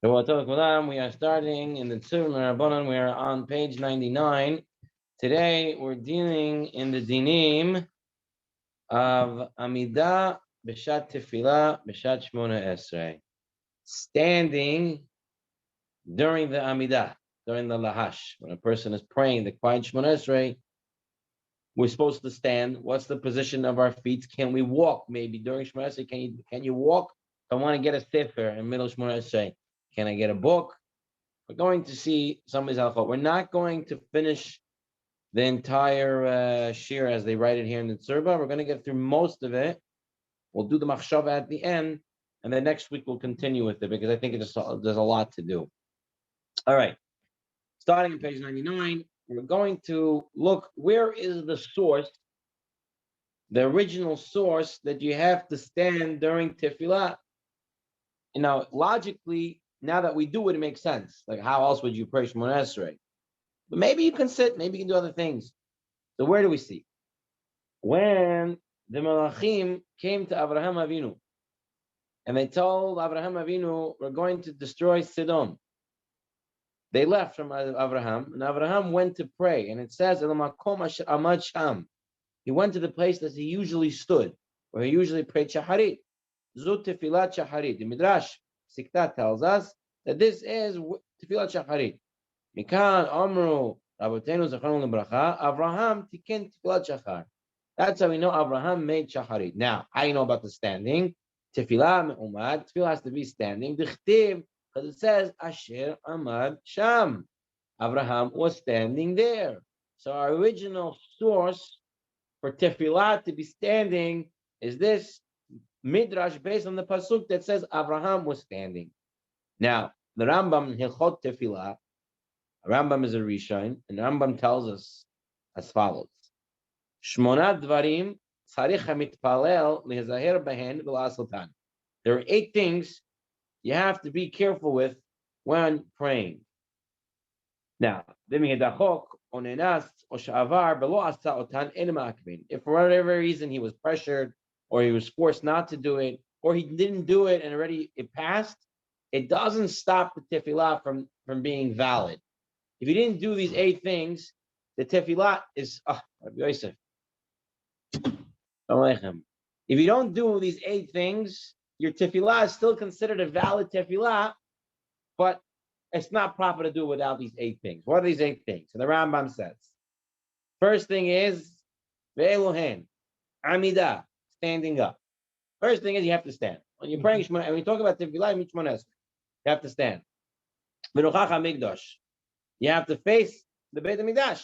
We are starting in the Tzurba. We are on page 99. Today we're dealing in the dinim of Amidah B'Shat Tefillah B'Shat Shmona Esrei. Standing during the Amidah, during the Lahash. When a person is praying the quiet Shmona Esrei, we're supposed to stand. What's the position of our feet? Can we walk maybe during Shmona Esrei? Can you walk? I want to get a sefer in middle Shmona Esrei. Can I get a book? We're going to see some of these halachot. We're not going to finish the entire shir as they write it here in the Tzurba. We're going to get through most of it. We'll do the machshava at the end, and then next week we'll continue with it because I think there's a lot to do. All right. Starting on page 99, we're going to look, where is the source, the original source that you have to stand during tefillah? You know, logically, now that we do it, it makes sense. Like, how else would you pray Shemona Esrei? But maybe you can sit, maybe you can do other things. So where do we see? When the Malachim came to Avraham Avinu, and they told Avraham Avinu, we're going to destroy Sidon. They left from Avraham, and Avraham went to pray. And it says, he went to the place that he usually stood, where he usually prayed Shaharit. Zut Tefilat Shaharit. The Midrash Sikta tells us that this is Tefilat Shacharit. Mikan Amru Rabbeinu Zechron Lebracha Avraham Tiken Tefilat Shachar. That's how we know Avraham made Shacharit. Now, how you know about the standing? Tefilah Me'umad. Tefilah has to be standing. Dichtiv, because it says Asher Amad Sham. Avraham was standing there. So our original source for Tefilah to be standing is this Midrash based on the pasuk that says Avraham was standing. Now, the Rambam Hilchot Tefillah, Rambam is a Rishon, and Rambam tells us as follows: Shmona dvarim tzarich hamitpalel lehazaher behen v'la'asotan. There are 8 things you have to be careful with when praying. Now, if for whatever reason he was pressured, or he was forced not to do it, or he didn't do it and already it passed, it doesn't stop the tefillah from being valid. If you didn't do these 8 things, the tefillah is Rabbi Yosef. If you don't do these 8 things, your tefillah is still considered a valid tefillah, but it's not proper to do it without these 8 things. What are these 8 things? And the Rambam says, first thing is ve'elohen, amidah, standing up. First thing is you have to stand. When you're praying Shemona, and when you talk about tefillah, you have to stand. You have to face the Beit HaMikdash.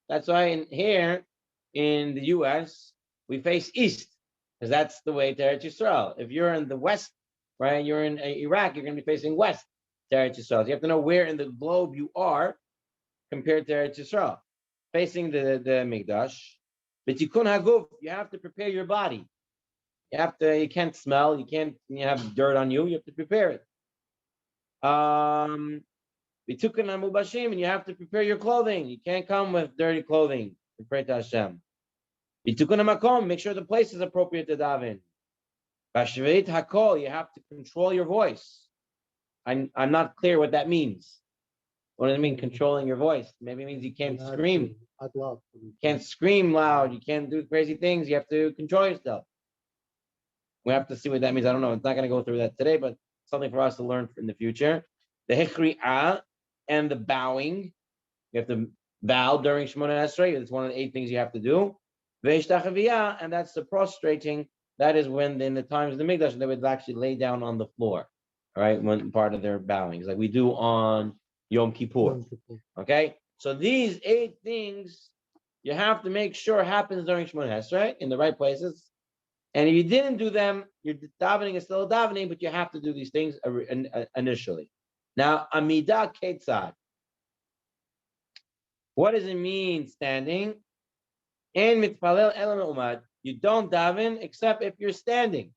That's why here in the U.S., we face east, because that's the way to Eretz Yisrael. If you're in the west, right, you're in Iraq, you're going to be facing west to Eretz Yisrael. So you have to know where in the globe you are compared to Eretz Yisrael. Facing the Mikdash. B'tikun haguf, you have to prepare your body. You can't smell, you have dirt on you, you have to prepare it. And you have to prepare your clothing. You can't come with dirty clothing to pray to Hashem. Make sure the place is appropriate to daven. You have to control your voice. I'm not clear what that means. What does it mean, controlling your voice? Maybe it means you can't scream. You can't scream loud. You can't do crazy things. You have to control yourself. We have to see what that means. I don't know. It's not going to go through that today, but something for us to learn in the future. The hikri'ah and the bowing. You have to bow during Shemona Esrei. It's one of the 8 things you have to do. Ve'ishtachaviyah, and that's the prostrating. That is when, in the times of the Mikdash, they would actually lay down on the floor. All right, when part of their bowing, like we do on Yom Kippur. Okay, so these 8 things you have to make sure happens during Shemona Esrei in the right places. And if you didn't do them, your davening is still davening, but you have to do these things initially. Now, Amidah Ketzad. What does it mean standing? And mitpalel elam umad. You don't daven except if you're standing.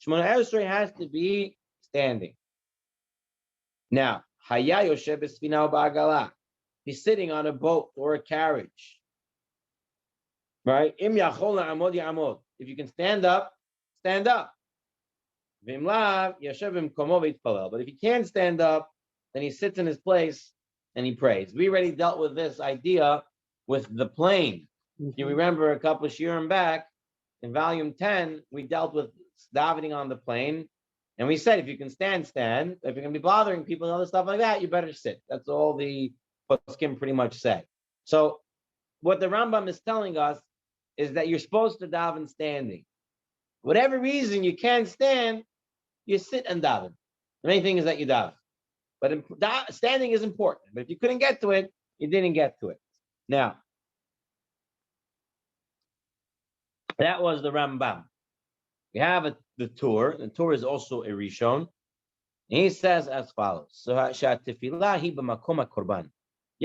Shemona Esrei has to be standing. Now, Haya Yoshev Esfina Ba'agala. He's sitting on a boat or a carriage. Right? Im yachol la'amod ya'amod. If you can stand up, stand up. V'im lav yashev b'mkomo v'yitpalel. But if you can't stand up, then he sits in his place and he prays. We already dealt with this idea with the plane. You remember a couple of shiurim back in volume 10, we dealt with davening on the plane. And we said, if you can stand, stand. If you're going to be bothering people and other stuff like that, you better sit. That's all the Poskim pretty much say. So what the Rambam is telling us is that you're supposed to daven standing. Whatever reason you can't stand, you sit and daven. The main thing is that you daven. But standing is important. But if you couldn't get to it, you didn't get to it. Now, that was the Rambam. We have the Tur. The Tur is also a Rishon. And he says as follows. So, you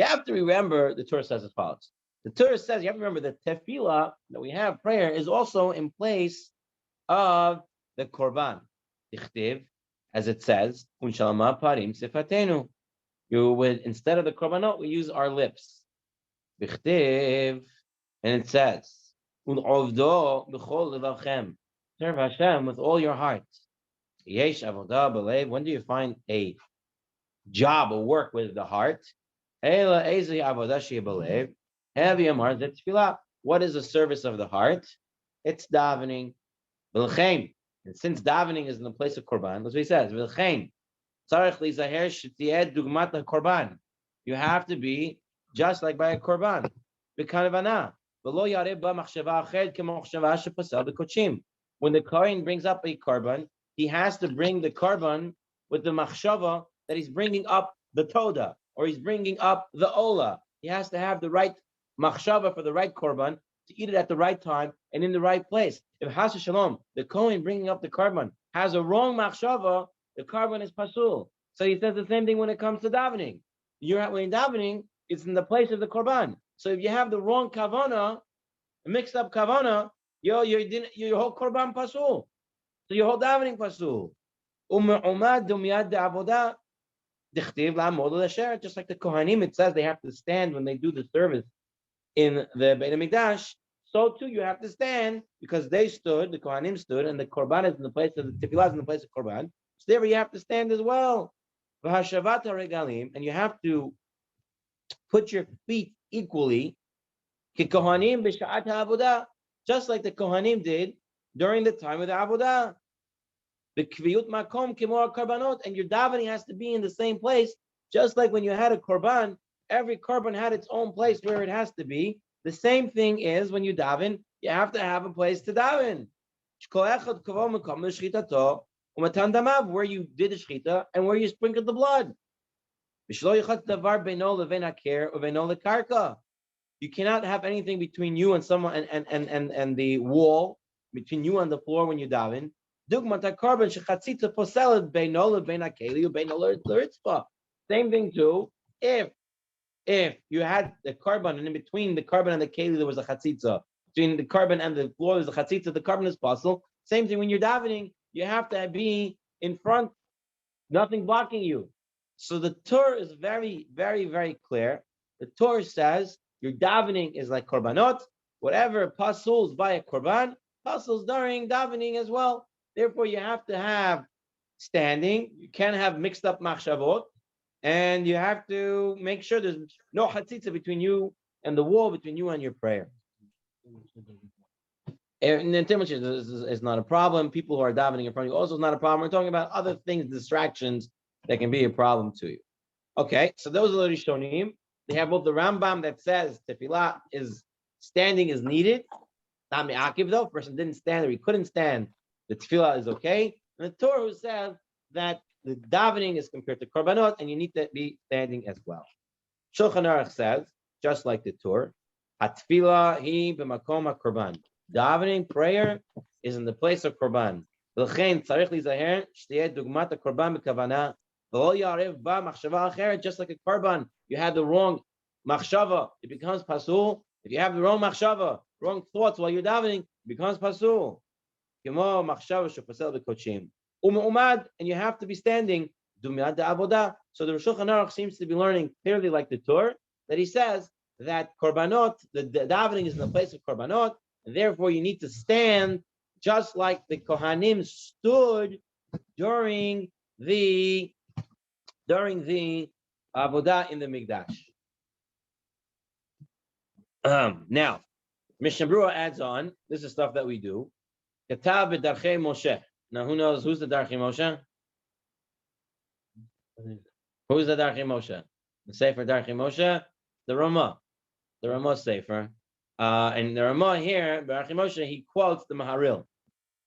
have to remember, the Tur says as follows. The Tur says, you have to remember that tefillah, that we have prayer, is also in place of the korban. As it says, you would, instead of the korbanot, we use our lips. And it says, serve Hashem with all your heart. When do you find a job or work with the heart? What is the service of the heart? It's davening. And since davening is in the place of korban, that's what he says. You have to be just like by a korban. When the Kohen brings up a korban, he has to bring the korban with the machshava that he's bringing up the toda, or he's bringing up the ola. He has to have the right machshava for the right korban to eat it at the right time and in the right place. If Has Shalom, the Kohen bringing up the korban, has a wrong machshava, the korban is pasul. So he says the same thing when it comes to davening. When davening, it's in the place of the korban. So if you have the wrong kavana, a mixed up kavana, your whole korban pasul. So your whole davening pasul. Just like the Kohanim, it says they have to stand when they do the service in the Beit HaMikdash. So too you have to stand because they stood, the Kohanim stood, and the korban is in the place of the tefillah is in the place of korban. So there you have to stand as well. And you have to put your feet equally, just like the Kohanim did during the time of the Avodah. And your davening has to be in the same place, just like when you had a korban, every korban had its own place where it has to be. The same thing is when you daven, you have to have a place to daven. Where you did the shechita and where you sprinkled the blood. You cannot have anything between you and someone and the wall, between you and the floor when you daven. Same thing too. If you had the korban and in between the korban and the keli there was a chatzitza, between the korban and the floor there's a chatzitza, the korban is possible. Same thing when you're davening, you have to be in front, nothing blocking you. So the Torah is very, very, very clear. The Torah says your davening is like korbanot. Whatever pasuls by a korban, pasuls during davening as well. Therefore, you have to have standing. You can't have mixed up machshavot. And you have to make sure there's no chatzitza between you and the wall, between you and your prayer. And then is not a problem. People who are davening in front of you also is not a problem. We're talking about other things, distractions that can be a problem to you. Okay, so those are the Rishonim. They have both the Rambam that says tefillah is standing is needed. Not me'akiv though. Person didn't stand or he couldn't stand. The tefillah is okay. And the Torah says that the davening is compared to korbanot and you need to be standing as well. Shulchan Aruch says, just like the Torah, hatfilah hi b'makom ha-korban. Davening, prayer, is in the place of korban. Just like a korban, you had the wrong machshava, it becomes pasul. If you have the wrong machshava, wrong thoughts while you're davening, it becomes pasul. And you have to be standing. So the Shulchan Aruch seems to be learning clearly like the Torah, that he says that korbanot, the davening is in the place of korbanot, and therefore you need to stand just like the Kohanim stood during the during the avodah in the mikdash. Now, Mishnah Berurah adds on. This is stuff that we do. Katav b'darchei Moshe. Now, who knows who's the darchei Moshe? Who's the darchei Moshe? The Sefer darchei Moshe, the Ramah Sefer, and the Ramah here, darchei Moshe, he quotes the Maharil.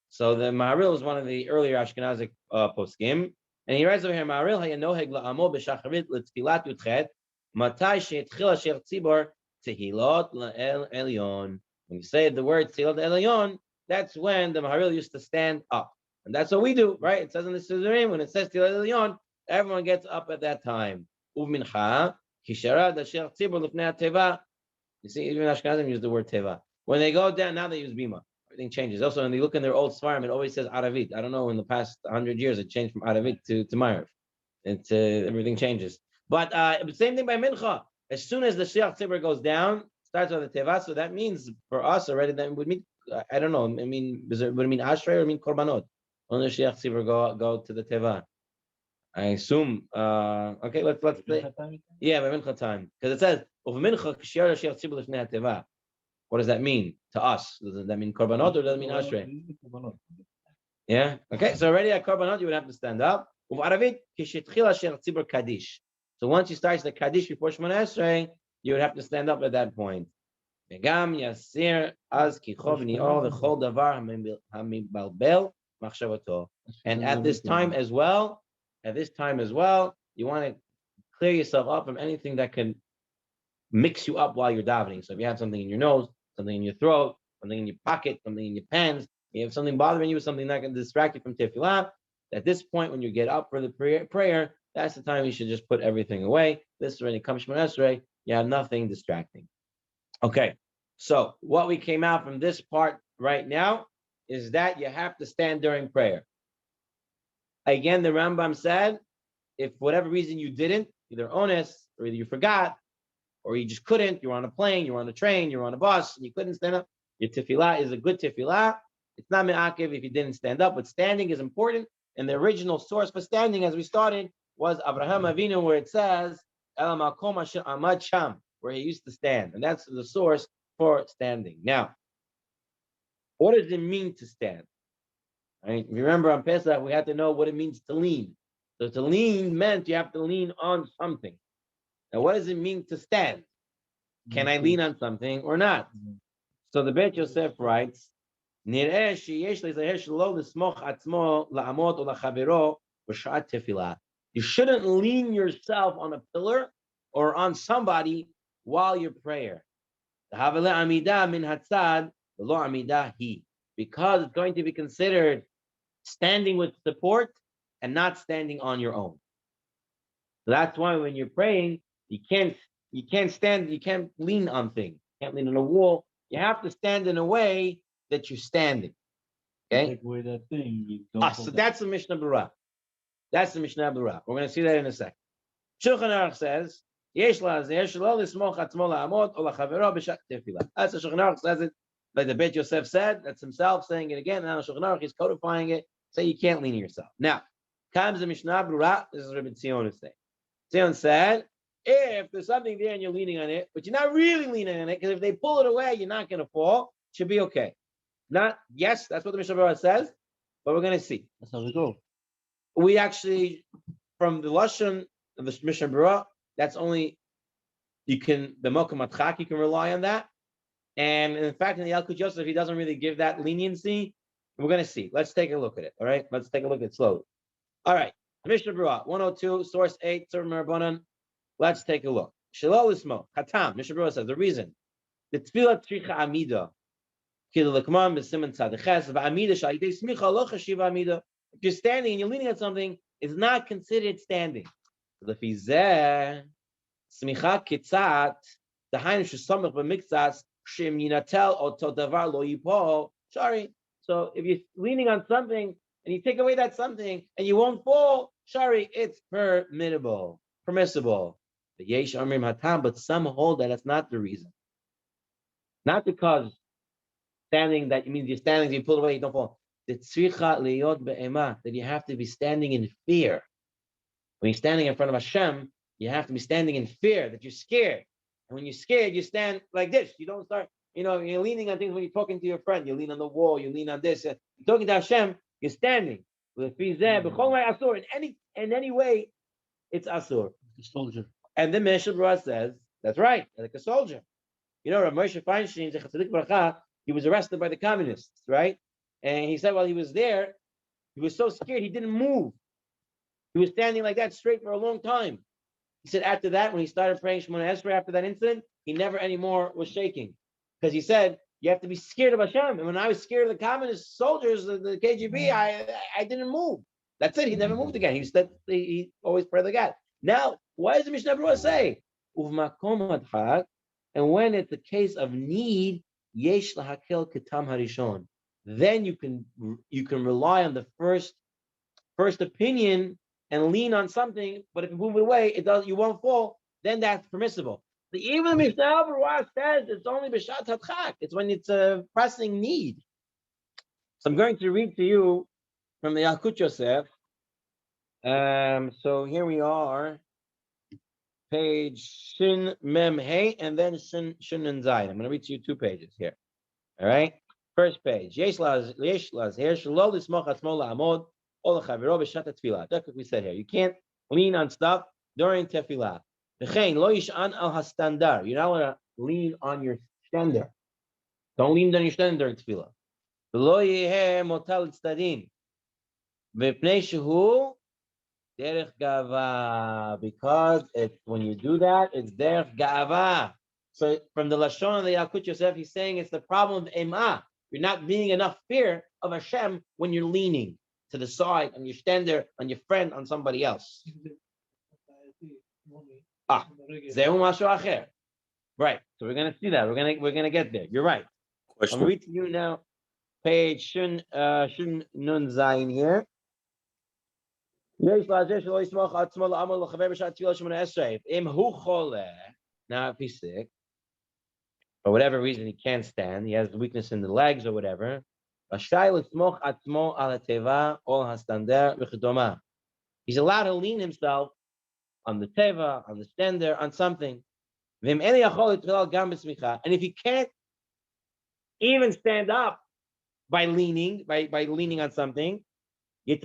So the Maharil is one of the earlier Ashkenazic poskim, and he writes over here, Maharil hayanoheg la'amo b'shacharit l'tfilat yutchet matai she'etchil asher tzibor tehilot la'el elyon. When you say the word tehilot elyon, that's when the Maharil used to stand up, and that's what we do, right? It says in the Suzurim, when it says tehilot elyon, everyone gets up at that time. Uvmincha kisharad asher tzibor l'fnei teva. You see, even Ashkenazim use the word teva. When they go down, now they use bima. Everything changes. Also, when they look in their old svarim, it always says Aravit. I don't know, in the past 100 years, it changed from Aravit to Ma'ariv. It's everything changes. But same thing by Mincha. As soon as the Shiach Tzibur goes down, starts with the Teva, so that means for us already that would mean, I don't know, would it mean Ashrei or mean Korbanot? When the Shiach Tzibur go to the Teva. I assume, okay, let's yeah, by Mincha time. Because it says, of Mincha, K'shiyar Shiach Tzibur Lefnei HaTeva. What does that mean to us? Does that mean korbanot or does it mean ashrei? Yeah. Okay. So already at korbanot, you would have to stand up. So once you start the kaddish before Shemona Esrei, you would have to stand up at that point. And at this time as well, you want to clear yourself up from anything that can mix you up while you're davening. So if you have something in your nose, something in your throat, something in your pocket, something in your pants, you have something bothering you, something that can distract you from tefillah, at this point, when you get up for the prayer, that's the time you should just put everything away. This is when it comes Shemona Esrei, you have nothing distracting. Okay, so what we came out from this part right now is that you have to stand during prayer. Again, the Rambam said, if for whatever reason you didn't, either honest or either you forgot, or you just couldn't, you're on a plane, you're on a train, you're on a bus, and you couldn't stand up, your tefillah is a good tefillah. It's not me'akev if you didn't stand up, but standing is important. And the original source for standing, as we started, was Abraham Avinu, where it says, El makom asher amad sham, where he used to stand. And that's the source for standing. Now, what does it mean to stand? Right? If you remember on Pesach, we had to know what it means to lean. So to lean meant you have to lean on something. Now, what does it mean to stand? Can I lean on something or not? So the Beit Yosef writes, you shouldn't lean yourself on a pillar or on somebody while you're prayer. Because it's going to be considered standing with support and not standing on your own. So that's why when you're praying, you can't stand, you can't lean on things. You can't lean on a wall. You have to stand in a way that you're standing. Okay? Take away that thing. So that's the Mishnah Berurah. That's the Mishnah Berurah. We're going to see that in a second. Shulchan Aruch says, that's the Shulchan Aruch says it, like the Beit Yosef said, that's himself saying it again. Now Shulchan Aruch is codifying it, say you can't lean on yourself. Now, comes the Mishnah Berurah, this is Rabbi Tzion saying. Tzion said, if there's something there and you're leaning on it, but you're not really leaning on it, because if they pull it away, you're not going to fall, it should be okay. Not, yes, that's what the Mishnah Berurah says, but we're going to see. That's how we go. We actually, from the Lashon of the Mishnah Berurah, that's only, you can, the Mokum Atchak, you can rely on that. And in fact, in the Yalkut Yosef, he doesn't really give that leniency. We're going to see. Let's take a look at it, all right? Let's take a look at it slowly. All right, Mishnah Berurah, 102, source 8, Tzurba Rabbanan. Let's take a look. Shalol Ismo, Chatam, Mishnah Berurah says, the reason, the Tfilah Tricha Amida, if you're standing and you're leaning at something, it's not considered standing. So if you're leaning on something and you take away that something and you won't fall, it's permissible. But some hold that that's not the reason. Not because standing, that means you're standing, you pull away, you don't fall. That you have to be standing in fear. When you're standing in front of Hashem, you have to be standing in fear that you're scared. And when you're scared, you stand like this. You don't start, you're leaning on things when you're talking to your friend. You lean on the wall, you lean on this. You're talking to Hashem, you're standing. In any way, it's asur. The soldier. And the Mishnah Berurah says, that's right, like a soldier. Rav Moshe Feinstein, he was arrested by the communists, right? And he said while he was there, he was so scared he didn't move. He was standing like that straight for a long time. He said after that, when he started praying Shemona Esrei after that incident, he never anymore was shaking. Because he said, you have to be scared of Hashem. And when I was scared of the communist soldiers, the KGB, I didn't move. That's it. He never moved again. He always prayed like that. Now, why does the Mishnah Berurah say? And when it's a case of need, yesh lahakel ketam harishon. Then you can rely on the first opinion and lean on something, but if you move it away, you won't fall, then that's permissible. But even the Mishnah Berurah says it's only b'shat hadchak. It's when it's a pressing need. So I'm going to read to you from the Yalkut Yosef. So here we are, page Shin Mem Hey, and then Shin and Zayin. I'm going to read to you 2 pages here. All right? First page. Yesh laz here shelo lismoch atzmo la'amod ol chaviro b'shat tefillah. That's what we said here. You can't lean on stuff during tefillah. V'chein lo yishan al hastandar. You're not allowed to lean on your stender. Don't lean on your stender during tefillah. V'lo yeheh motal tzadin. V'pnei shehu derech gava. Because when you do that, it's derech gava. So from the Lashon of the Yalkut Yosef, he's saying it's the problem of emah. You're not being enough fear of Hashem when you're leaning to the side, on your stender, on your friend, on somebody else. Right. So we're gonna see that. We're gonna get there. You're right. Question. I'm reading to you now, page Shun Nun Zayin here. Now, if he's sick, for whatever reason he can't stand, he has weakness in the legs or whatever, he's allowed to lean himself on the teva, on the stender, on something. And if he can't even stand up by leaning on something, he's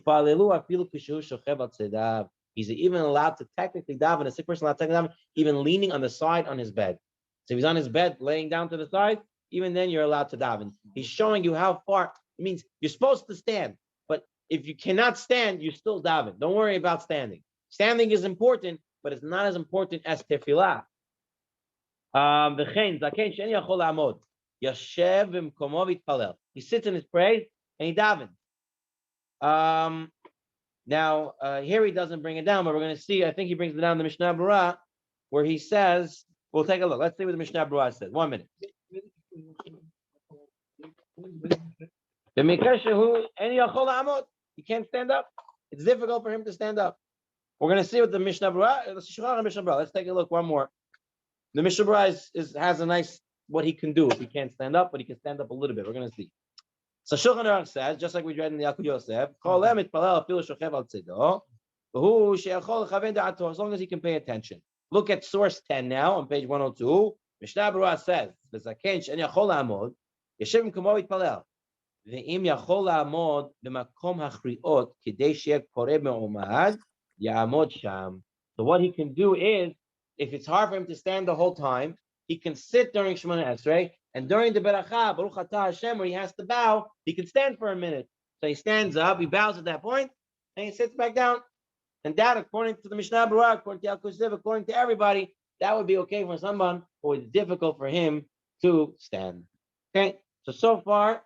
even allowed to technically daven, a sick person allowed to technically daven, even leaning on the side on his bed. So if he's on his bed, laying down to the side, even then you're allowed to daven. He's showing you how far. It means you're supposed to stand, but if you cannot stand, you still daven. Don't worry about standing. Standing is important, but it's not as important as tefillah. He sits in his prayer and he davens. Now, here he doesn't bring it down, but we're going to see, I think he brings it down in the Mishnah Berurah, where he says, we'll take a look. Let's see what the Mishnah Berurah says. 1 minute. He can't stand up. It's difficult for him to stand up. We're going to see what the Mishnah Berurah, let's take a look one more. The Mishnah Berurah has a nice, what he can do if he can't stand up, but he can stand up a little bit. We're going to see. So Shulchan Aruch says, just like we read in the Yalkut Yosef, as long as he can pay attention. Look at source 10 now on page 102. Mishnah Berurah says, so what he can do is, if it's hard for him to stand the whole time, he can sit during Shemona Esrei, and during the Beracha, Baruch Atah Hashem, where he has to bow, he can stand for a minute. So he stands up, he bows at that point, and he sits back down. And that, according to the Mishnah Berurah, according to Yalkut Yosef, according to everybody, that would be okay for someone who is difficult for him to stand. Okay, so far,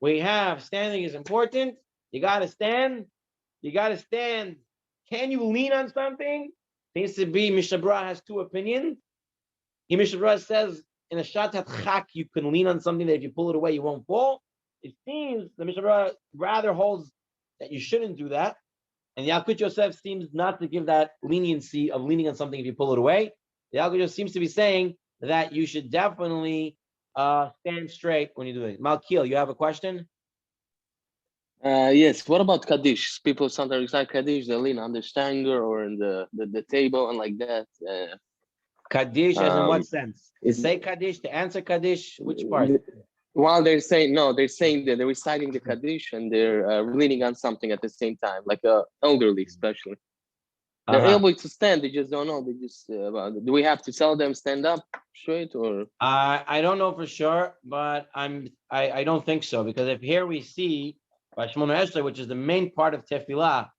we have standing is important. You got to stand. You got to stand. Can you lean on something? Seems to be Mishnah Berurah has 2 opinions. Mishnah Berurah says in a shat hadchak you can lean on something that if you pull it away you won't fall. It seems the Mishnah Berurah rather holds that you shouldn't do that, and Yalkut Yosef seems not to give that leniency of leaning on something if you pull it away. The Yalkut Yosef seems to be saying that you should definitely stand straight when you do it. Malkiel, you have a question? Yes. What about Kaddish? People sometimes recite Kaddish, they lean on the stanger or in the table and like that. Kaddish, as in what Um, sense? To is say Kaddish, to answer Kaddish, which part? while they're saying no, they're saying that they're reciting the Kaddish and they're leaning on something at the same time, like elderly, especially. They're Uh-huh. able to stand. They just don't know. They just do we have to tell them stand up straight or? I don't know for sure, but I don't think so, because if here we see by Shemona Esrei, which is the main part of Tefillah,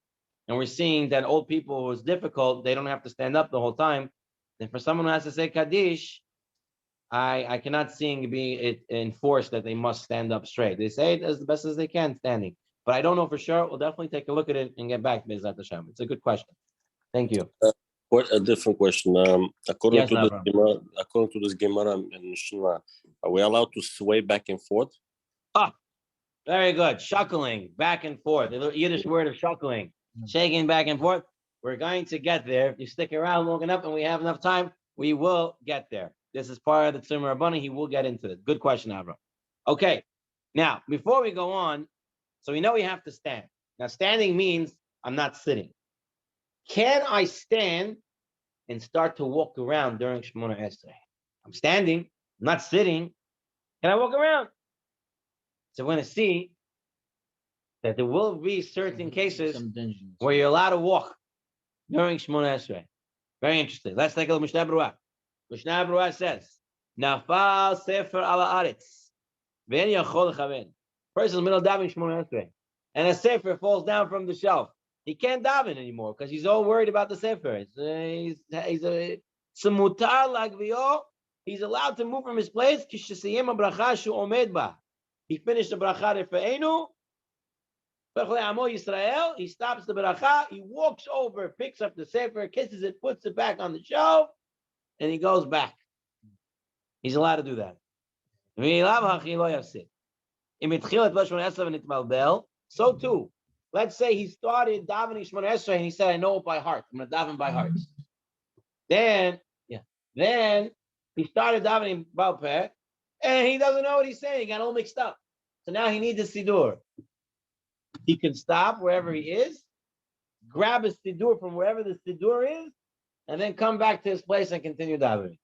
and we're seeing that old people who is difficult, they don't have to stand up the whole time. Then for someone who has to say Kaddish, I cannot see it being enforced that they must stand up straight. They say it as the best as they can standing, but I don't know for sure. We'll definitely take a look at it and get back to Bezat Hashem. It's a good question. Thank you. A different question. Yes, Avram. According to this Gemara in Mishnah, are we allowed to sway back and forth? Ah, very good. Shuckling back and forth. The Yiddish word of shuckling, shaking back and forth. We're going to get there. If you stick around long enough and we have enough time, we will get there. This is part of the Tzurba Rabbanan. He will get into it. Good question, Avram. Okay. Now, before we go on, so we know we have to stand. Now, standing means I'm not sitting. Can I stand and start to walk around during Shemona Esrei? I'm standing, I'm not sitting. Can I walk around? So we're going to see that there will be certain cases where you're allowed to walk during Shemona Esrei. Very interesting. Let's take a look at Mishnah Berurah. Mishnah Berurah says, Nafal sefer ala aretz, ve'en yachol lechaven. Person in the middle of davening Shemona Esrei, and a sefer falls down from the shelf. He can't daven anymore because he's all worried about the sefer. He's mutar lagvio. He's allowed to move from his place. Kishasiyem bracha shu omed ba. He finished the bracha refeinu. Yisrael. He stops the bracha. He walks over, picks up the sefer, kisses it, puts it back on the shelf, and he goes back. He's allowed to do that. So too, let's say he started davening Shemona Esrei and he said, "I know it by heart. I'm going to daven by heart." Then he started davening Baal Peh, and he doesn't know what he's saying. He got all mixed up. So now he needs a siddur. He can stop wherever he is, grab a siddur from wherever the siddur is, and then come back to his place and continue davening.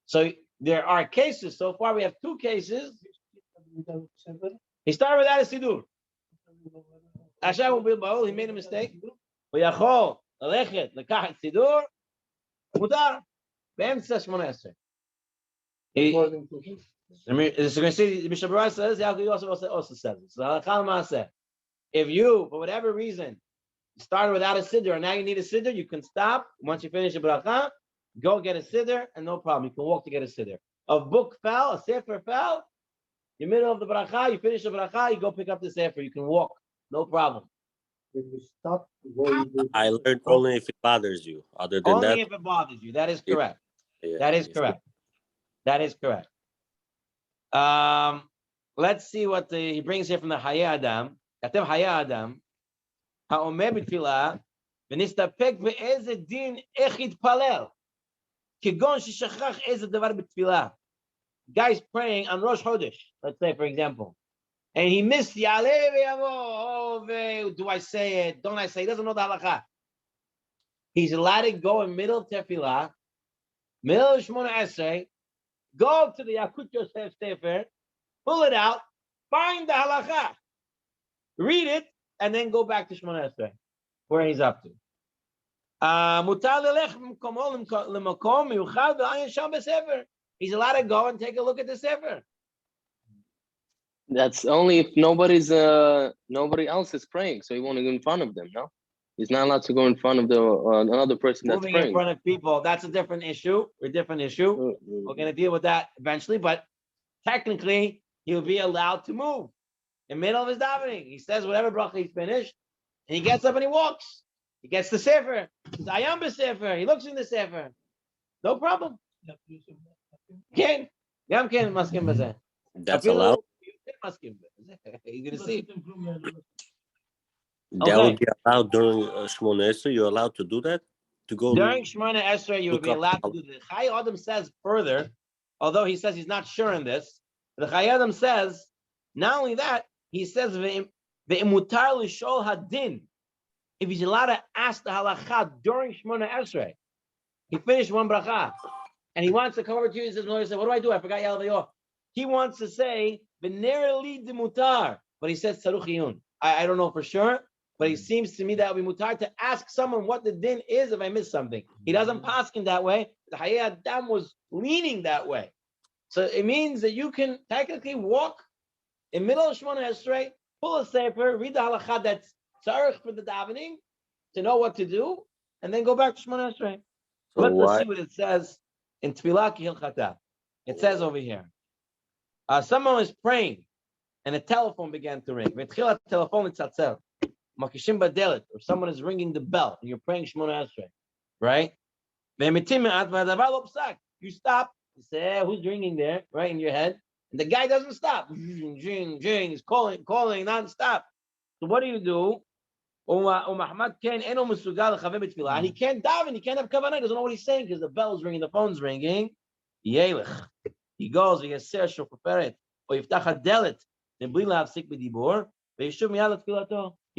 So there are cases. So far, we have two cases. He started without a siddur. He made a mistake. ויכול ללכת לקחת סידור, מותר, באמצע שמונה עשרה. As you can see, Mishnah Berurah says, Yaakov also says it. So, if you, for whatever reason, started without a siddur, and now you need a siddur, you can stop. Once you finish the bracha, go get a siddur, and no problem. You can walk to get a siddur. A book fell, a sefer fell, in the middle of the bracha, you finish the bracha, you go pick up the sefer. You can walk, no problem. I learned only if it bothers you. Other than only that, if it bothers you. That is correct. Yeah, that is correct. That is correct. Let's see what he brings here from the Hayei Adam. Katev Hayei Adam. Ha'omer b'tfilah v'nistapek be'eze din ech yitpalel kegon sheshachach eze davar b'tfilah. Guy's praying on Rosh Chodesh, let's say, for example, and he missed Yaleh ve'yavo. Do I say it? Don't I say it? He doesn't know the halakha. He's allowed to go in middle of Tefillah, middle of Shemona Esrei, go to the Yakut Yosef Sefer, pull it out, find the halakha, read it, and then go back to Shemona Esrei, where he's up to. He's allowed to go and take a look at the Sefer. That's only if nobody else is praying, so he won't go in front of them. No, he's not allowed to go in front of the another person that's Moving praying. in front of people, that's a different issue. We're going to deal with that eventually, but technically, he'll be allowed to move in the middle of his davening. He says whatever bracha he's finished, and he gets up and he walks. He gets the sefer. He's ayam b'sefer. He looks in the sefer. No problem. Ken, yam ken maskim b'zeh. that's allowed. You're going to see. That would be allowed during Shemona Esrei. You're allowed to do that? To go during Shemona Esrei, you would be allowed to do this. Chai Adam says further, although he says he's not sure in this, the Chai Adam says, not only that, he says Ve'emutar l'shol hadin. If he's allowed to ask the halacha during Shemona Esrei, he finished one bracha, and he wants to come over to you and says, "What do I do? I forgot Yalvayor." He wants to say "V'nereli demutar," but he says "Tzaruch iyun." I don't know for sure, but it seems to me that would be mutar to ask someone what the din is if I missed something. He doesn't paskin that way. The Hayei Adam was leaning that way, so it means that you can technically walk in middle of Shemona Esrei, pull a sefer, read the halacha that's tzarich for the davening to know what to do, and then go back to Shemona Esrei. So Let's why? see what it says in Tfilah Kihilchata. It says over here, someone was praying, and a telephone began to ring. V'tchila telephone itzatzel, makishim badelet, or someone is ringing the bell, and you're praying Shemona Esrei, right? You stop. You say, who's ringing there, right in your head? And the guy doesn't stop. He's calling non-stop. So what do? And he can't daven, he can't have kavanah, he doesn't know what he's saying because the bell's ringing, the phone's ringing. He goes, he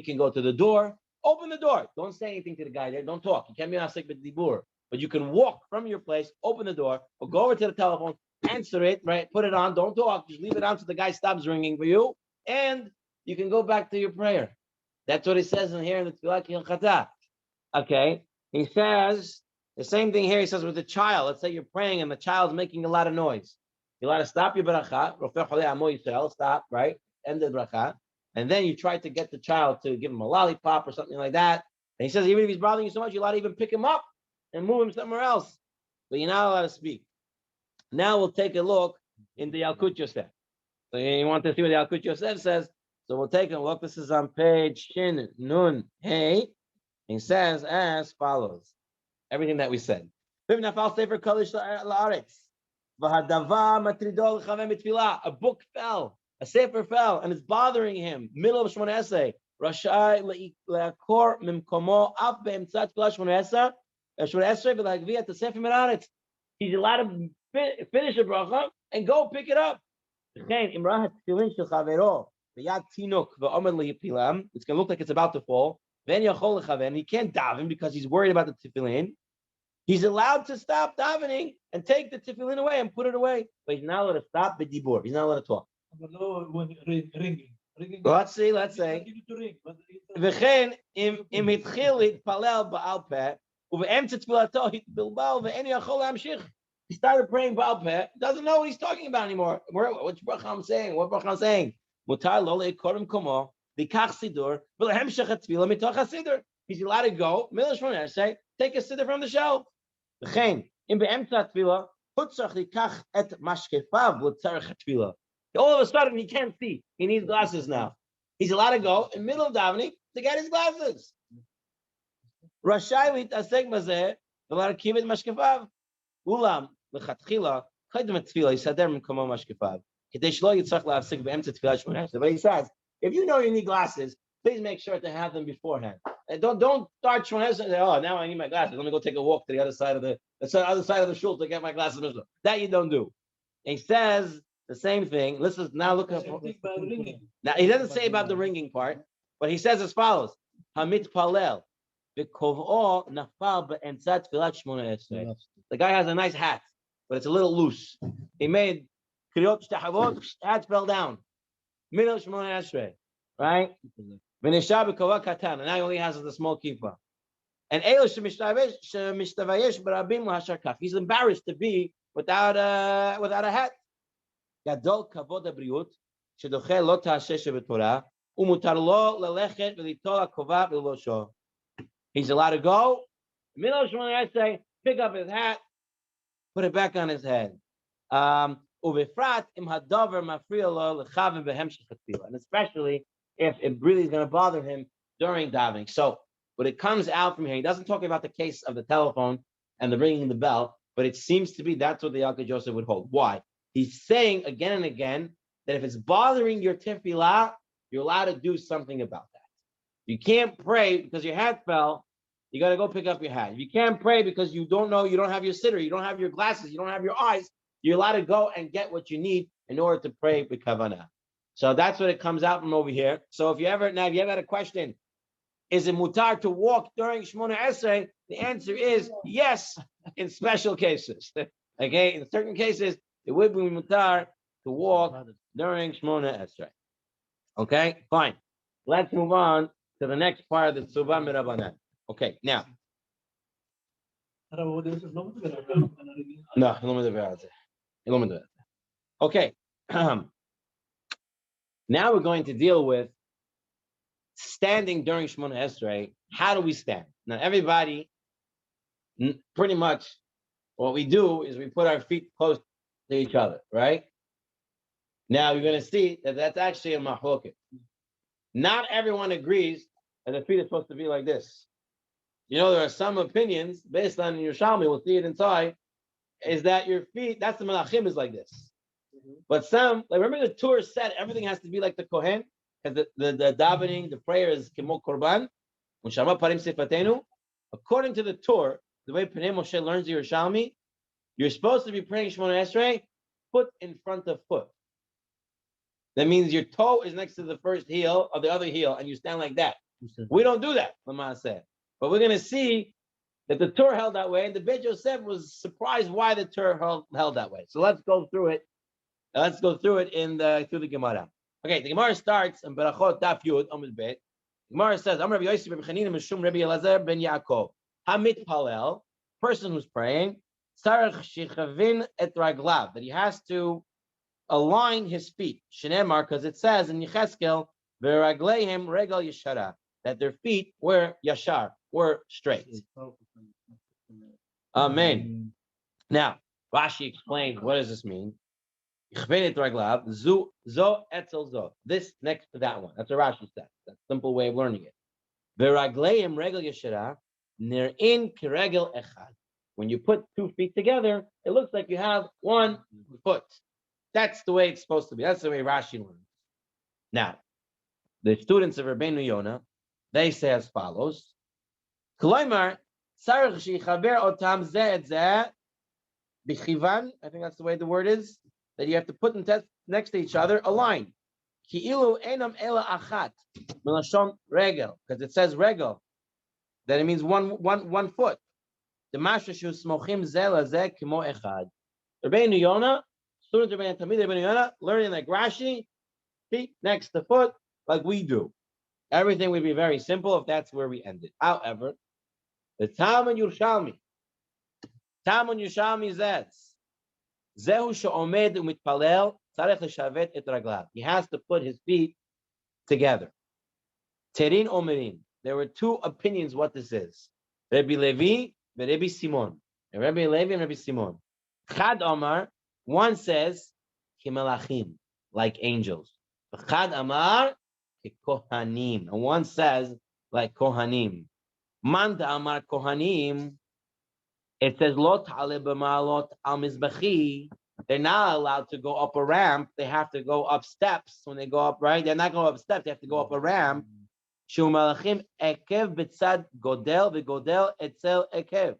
can go to the door, open the door. Don't say anything to the guy there, don't talk. You can't be asik b'dibur. But you can walk from your place, open the door, or go over to the telephone, answer it, right? Put it on, don't talk, just leave it on so the guy stops ringing for you, and you can go back to your prayer. That's what he says in here in the Tfilah Kihilchata. Okay, he says the same thing here. He says with the child. Let's say you're praying and the child's making a lot of noise. You're allowed to stop your bracha. Stop, right? End the bracha, and then you try to get the child to give him a lollipop or something like that. And he says even if he's bothering you so much, you're allowed to even pick him up and move him somewhere else. But you're not allowed to speak. Now we'll take a look in the Yalkut Yosef. So you want to see what the Yalkut Yosef says? So we'll take a look. This is on page Shin Nun Hey. He says as follows. Everything that we said. A book fell, a sefer fell, and it's bothering him. Middle of Shemona Esrei. He's allowed to finish a bracha and go pick it up. It's going to look like it's about to fall. Then he can't daven because he's worried about the tefillin. He's allowed to stop davening and take the tefillin away and put it away, but he's not allowed to stop b'dibur. He's not allowed to talk. Ringing. Let's say. V'chen im hitchil hitpalel ba'al peh uve'emtze tfilato hitbilbal ve'en yachol lamshich. He started praying ba'al peh. Doesn't know what he's talking about anymore. Which bracha I'm saying? What bracha I'm saying? Mutar lo leikorim komo v'kach sidur v'lehemshech tefila mitoch hasidur. He's allowed to go. Middle Shemona Esrei, take a siddur from the shelf. V'chen im be'emtze tefila hutzach likach et mashkefav l'tzarech tefila. All of a sudden, he can't see. He needs glasses now. He's allowed to go in the middle of davening to get his glasses. Rashai l'tasek bazeh, allowed to keep it mashkefav. Ulam l'chatchila chaydem tefila yisader m'komo mashkefav. Kedei shlo yitzach la'afsik be'emtze tefila Shemona Esrei. But he says, if you know you need glasses, please make sure to have them beforehand. And don't start Shemona Esrei and say, oh, now I need my glasses. Let me go take a walk to the other side of the shul to get my glasses. That you don't do. And he says the same thing. Let's just now look up. Now he doesn't say about the ringing part, but he says as follows: Hamit palel v'kov'o nafal be'entzat tfilat Shemona Esrei. The guy has a nice hat, but it's a little loose. He made kriyot shtachavot, hat fell down. Middle Shemona Esrei, right? V'nishar b'kova katan, and now he only has the small kippah. And Eil shemishtavayesh barabim lahashar kaf. He's embarrassed to be without a hat. Gadol kavod abriut shedoche lo ta'aseh b'torah umutar lo lelechet v'litol hakova v'losho. He's allowed to go. Middle of Shemona Esrei, pick up his hat, put it back on his head. Ubefrat im hadavar mafriya lo lechavim behemshech tefila, and especially if it really is going to bother him during davening. So, but it comes out from here. He doesn't talk about the case of the telephone and the ringing the bell, but it seems to be that's what the Yalkut Yosef would hold. Why? He's saying again and again that if it's bothering your tefillah, you're allowed to do something about that. You can't pray because your hat fell. You got to go pick up your hat. If you can't pray because you don't know, you don't have your siddur, you don't have your glasses, you don't have your eyes, you're allowed to go and get what you need in order to pray with kavanah. So that's what it comes out from over here. So if you ever had a question, is it mutar to walk during Shmona Esrei? The answer is yes, in special cases. Okay, in certain cases, it would be mutar to walk during Shmona Esrei. Okay, fine. Let's move on to the next part of the Tzurba Mirabanan. Okay, now. No, okay. Now we're going to deal with standing during Shmona Esrei. How do we stand? Now, everybody, pretty much, what we do is we put our feet close to each other, right? Now, you're going to see that that's actually a mahloket. Not everyone agrees that the feet are supposed to be like this. You know, there are some opinions based on Yerushalmi, we'll see it inside, is that your feet, that's the Malachim is like this. But some, like remember the Torah said everything has to be like the Kohen, because the davening, the prayer is Kimo Korban, Ushama Parim Sifatenu. According to the Torah, the way Pnei Moshe learns the Yerushalmi, you're supposed to be praying Shemona Esrei, foot in front of foot. That means your toe is next to the first heel of the other heel, and you stand like that. We don't do that, Lama said. But we're going to see that the Torah held that way, and the Beit Yosef was surprised why the Torah held that way. So let's go through it. Let's go through it through the Gemara. Okay, the Gemara starts in Berachot Daf Yud Amud Bet. The Gemara says, "Amar Rabbi Yosef ben Chanina Mishum Rabbi Elazar ben Yaakov Hamit Palel, person who's praying, Sarach Shechavin et Raglav, that he has to align his feet. Shenemar, because it says in Yecheskel, Veragleihem Regal Yeshara, that their feet were yashar, were straight." Amen. Now, Rashi explains, what does this mean? This next to that one. That's a Rashi says. That's a simple way of learning it. Veragleihem Regal Yeshara, Nerin Kiregel Echad. When you put 2 feet together, it looks like you have 1 foot. That's the way it's supposed to be. That's the way Rashi learns. Now, the students of Rabbeinu Yonah, they say as follows: Kloimar, Sarach Shechaber Otam Zeh et Zeh B'chivan. I think that's the way the word is. That you have to put them next to each other, aligned. Ki'ilu enam ela achat milashon regel, because it says regel, that it means one foot. The mashra shu smochim zeh lazeh kimo echad. Rabbeinu Yonah, students of Rabbeinu Yonah, learning like Rashi, feet next to foot, like we do. Everything would be very simple if that's where we ended. However, the Talmud Yerushalmi says, Zehu she'omed u'mitpalel tzarech l'shavet et raglav. He has to put his feet together. Terin omerin. There were 2 opinions what this is. Rabbi Levi and Rabbi Simon. Rabbi Levi and Rabbi Simon. Chad Amar, one says, kimelachim, like angels. Chad Amar, kohanim. And one says, like kohanim. Man Amar kohanim, it says, Lo ta'ale b'ma'alot al mizbechi. They're not allowed to go up a ramp. They have to go up steps when they go up, right? They're not going up steps. They have to go up a ramp. Shu malachim ekev b'tzad godel v'godel etzel ekev.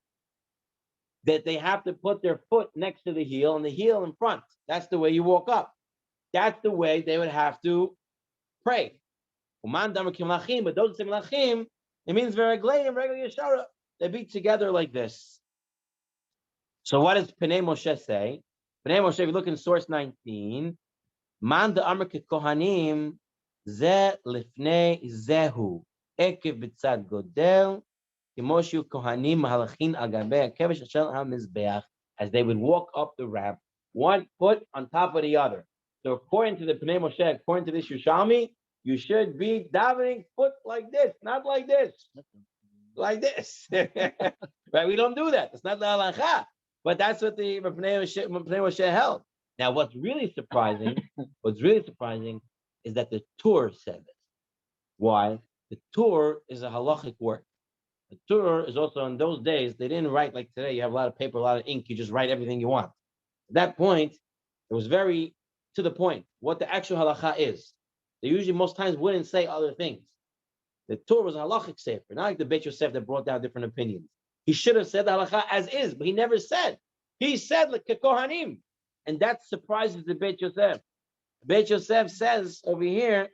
That they have to put their foot next to the heel and the heel in front. That's the way you walk up. That's the way they would have to pray. But those malachim, it means veragleim, regular yeshara. They be together like this. So what does Pnei Moshe say? Pnei Moshe, if you look in source 19, Man da amar kohanim ze lifnei zehu ekev b'tzad godel kimoshu kohanim mahalachin al gabei hakevesh asher hamizbeach, as they would walk up the ramp, 1 foot on top of the other. So according to the Pnei Moshe, according to this Yerushalmi, you should be davening foot like this, not like this, like this. Right? We don't do that. It's not the halacha. But that's what the Pnei Moshe held. Now, what's really surprising is that the Torah said this. Why? The Torah is a halachic work. The Torah is also, in those days, they didn't write like today. You have a lot of paper, a lot of ink. You just write everything you want. At that point, it was very to the point what the actual halacha is. They usually, most times, wouldn't say other things. The Torah was a halachic sefer, not like the Beit Yosef that brought down different opinions. He should have said the halacha as is, but he never said. He said like kohanim, and that surprises the Beit Yosef. Beit Yosef says over here,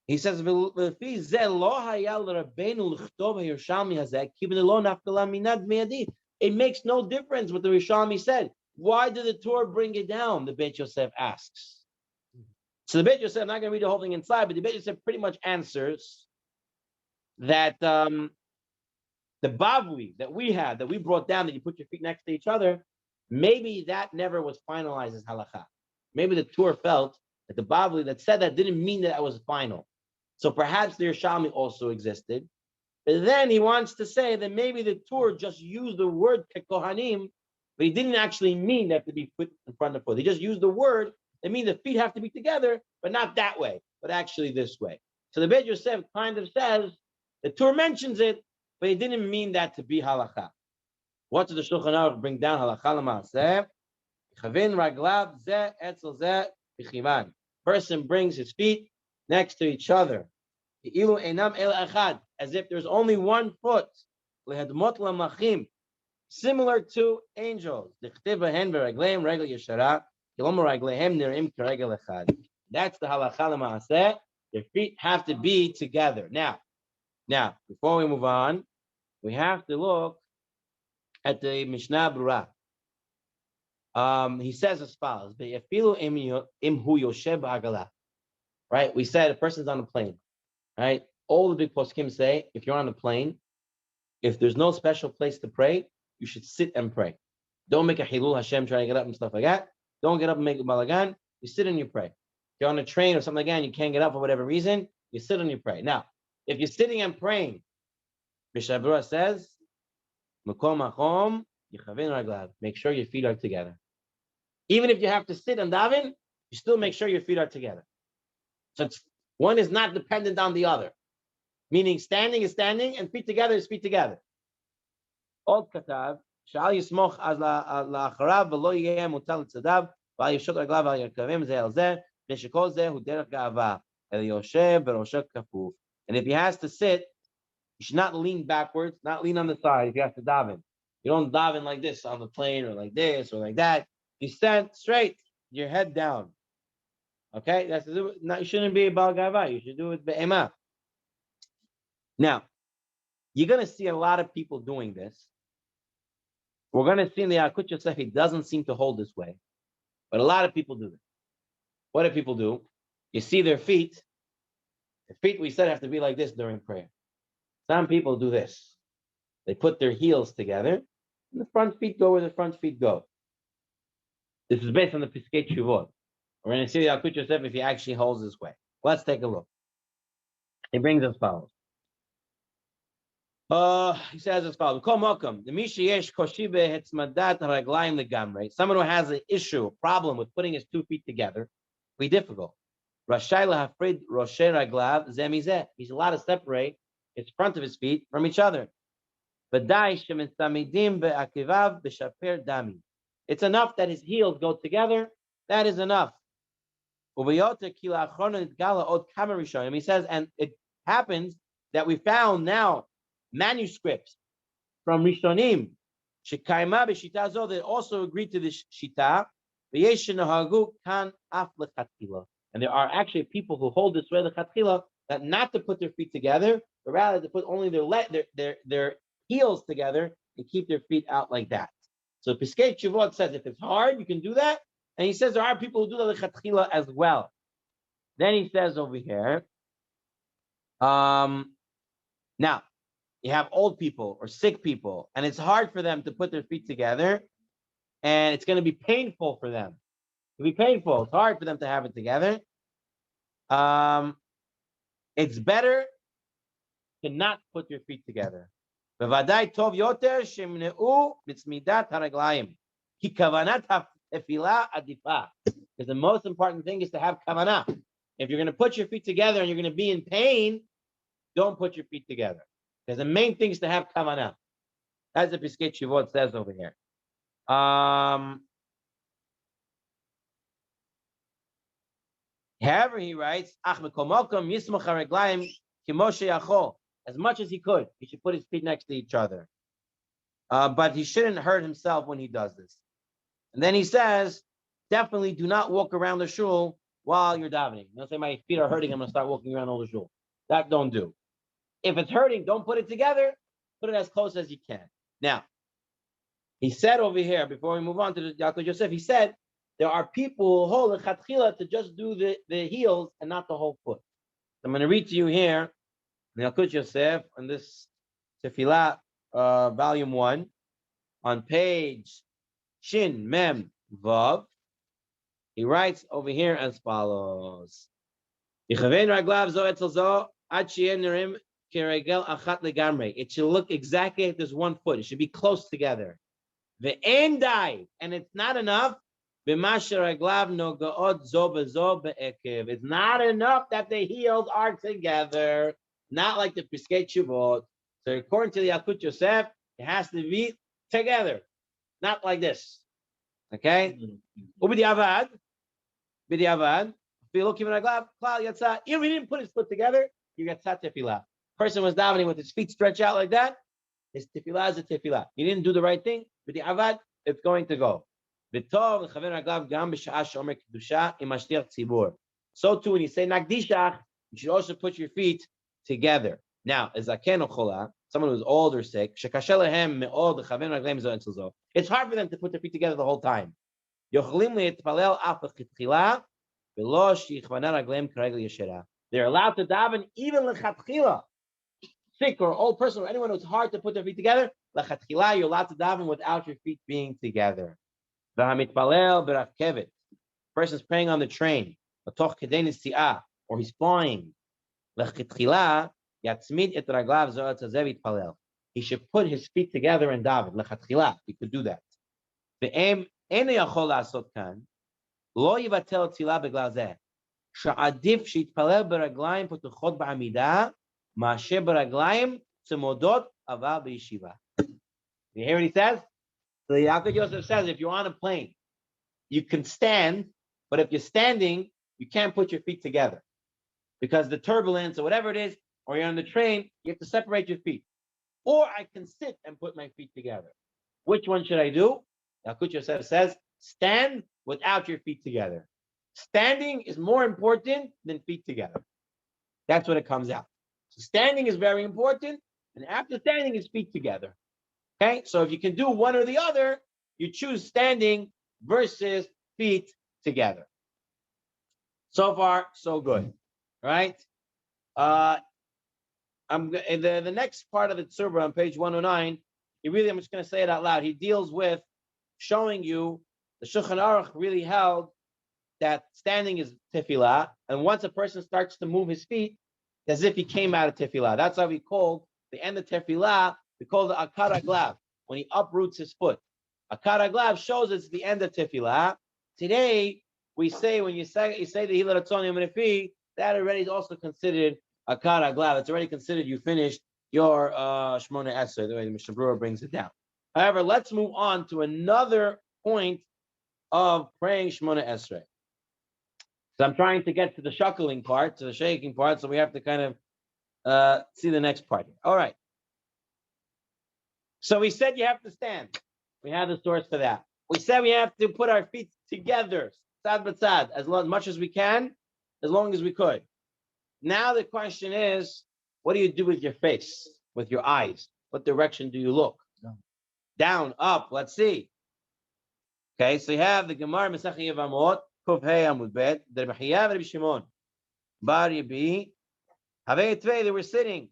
he says, it makes no difference what the Rishalmi said. Why did the Torah bring it down? The Beit Yosef asks. So the Beit Yosef, I'm not going to read the whole thing inside, but the Beit Yosef pretty much answers that the Bavli that we had, that we brought down, that you put your feet next to each other, maybe that never was finalized as halakha. Maybe the Torah felt that the Bavli that said that didn't mean that was final. So perhaps the Yerushalmi also existed. But then he wants to say that maybe the Torah just used the word kekohanim, but he didn't actually mean that to be put in front of the foot. He just used the word. It means the feet have to be together, but not that way, but actually this way. So the Beit Yosef kind of says, the Torah mentions it, but he didn't mean that to be halakha. What did the Shulchan Aruch bring down halakha l'maaseh? Chavin raglav zeh etzel zeh b'chivan. Person brings his feet next to each other, as if there's only one foot, similar to angels. That's the halakha l'maaseh. Their feet have to be together. Now, before we move on, we have to look at the Mishnah Berurah. He says as follows: right? We said a person's on a plane, right? All the big poskim say, if you're on a plane, if there's no special place to pray, you should sit and pray. Don't make a Hilul Hashem trying to get up and stuff like that. Don't get up and make a balagan. You sit and you pray. If you're on a train or something like that and you can't get up for whatever reason, you sit and you pray. Now, if you're sitting and praying, Mishnah Berurah says, make sure your feet are together. Even if you have to sit and daven, you still make sure your feet are together. So one is not dependent on the other. Meaning standing is standing and feet together is feet together. Old katav, shal yismoch az la'acharav v'lo yeh mutal tzadav v'al yishot raglav v'al yarkavim zeh al zeh v'shekol zeh hu derech ga'ava el yoshev v'rosheh kafuf. And if he has to sit, you should not lean backwards, not lean on the side if you have to daven. You don't daven like this on the plane or like this or like that. You stand straight, your head down. Okay, that's not. You shouldn't be a bal gava. You should do it be'ema. Now, you're going to see a lot of people doing this. We're going to see in the Yalkut Yosef, he doesn't seem to hold this way, but a lot of people do this. What do people do? You see their feet. The feet we said have to be like this during prayer. Some people do this. They put their heels together, and the front feet go where the front feet go. This is based on the Piskei Teshuvot. We're going to see the Yalkut Yosef if he actually holds this way. Let's take a look. He brings as follows. He says as follows. Someone who has an issue, a problem with putting his 2 feet together, be difficult. He's allowed to separate his front of his feet from each other. It's enough that his heels go together. That is enough. He says, and it happens that we found now manuscripts from Rishonim that also agreed to this shita. And there are actually people who hold this way lechatchila, that not to put their feet together, but rather to put only their heels together and keep their feet out like that. So Piskei Teshuvot says if it's hard, you can do that. And he says there are people who do that lechatchila as well. Then he says over here, now you have old people or sick people, and it's hard for them to put their feet together, and it's going to be painful for them. It'll be painful. It's hard for them to have it together. It's better to not put your feet together. Because the most important thing is to have kavanah. If you're going to put your feet together and you're going to be in pain, don't put your feet together. Because the main thing is to have kavanah. That's what Piskei Teshuvot says over here. However, he writes, as much as he could, he should put his feet next to each other. But he shouldn't hurt himself when he does this. And then he says, definitely do not walk around the shul while you're davening. Don't say my feet are hurting, I'm gonna start walking around all the shul. That don't do. If it's hurting, don't put it together. Put it as close as you can. Now, he said over here, before we move on to the Yaakov Yosef, he said there are people who hold the chatchila to just do the heels and not the whole foot. So I'm going to read to you here, Yaakov Yosef, on this Tefillah, volume 1, on page Shin Mem Vav. He writes over here as follows. It should look exactly like there's one foot. It should be close together. The end die, and it's not enough. It's not enough that the heels are together, not like the Piskei Teshuvot. So according to the Yaakov Yosef, it has to be together, not like this. Okay? Ubidiavad, bidiavad. Even if he didn't put his foot together, you get tefillah. Person was davening with his feet stretched out like that. His tefillah is a tefillah. He didn't do the right thing, but the avad, it's going to go. So too, when you say nagdishach, you should also put your feet together. Now, as someone who's old or sick, it's hard for them to put their feet together the whole time. They're allowed to daven even lechatchila. Sick or old person or anyone who's hard to put their feet together, lechatchila, you're allowed to daven without your feet being together. Person's praying on the train, or he's flying. He should put his feet together and daven. Lechatchila, he could do that. לא יבטל תפילה בגלל זה, שעדיף שיתפלל ברגליים פתוחות בעמידה, מאשר ברגליים צמודות אבל בישיבה. You hear what he says? So the Yaakov Yosef says, if you're on a plane, you can stand, but if you're standing, you can't put your feet together. Because the turbulence or whatever it is, or you're on the train, you have to separate your feet. Or I can sit and put my feet together. Which one should I do? Yaakov Yosef says, stand without your feet together. Standing is more important than feet together. That's what it comes out. So standing is very important, and after standing is feet together. Okay, so if you can do one or the other, you choose standing versus feet together. So far, so good. Right? The next part of the Tzurba on page 109, I'm just going to say it out loud. He deals with showing you the Shulchan Aruch really held that standing is tefillah, and once a person starts to move his feet, as if he came out of tefillah. That's how we called the end of tefillah. We call the akar aglav, when he uproots his foot. Akar aglav shows it's the end of tefillah. Today we say when you say the hilat atzon yom, that already is also considered akar aglav. It's already considered you finished your Shmona Esrei. The way the Mishnah Berurah brings it down. However, let's move on to another point of praying Shmona Esrei. So I'm trying to get to the shuckling part, to the shaking part, so we have to kind of see the next part. All right. So we said you have to stand. We have the source for that. We said we have to put our feet together, sad but sad, as much as we can, as long as we could. Now the question is, what do you do with your face, with your eyes? What direction do you look? Down, up, let's see. Okay, so you have the Gemara Masechet Yevamot, Kuf Hey Amud Bet, the Rabbi Chiya and Rabbi Shimon. Bar Yebi, Havei Tvei, they were sitting.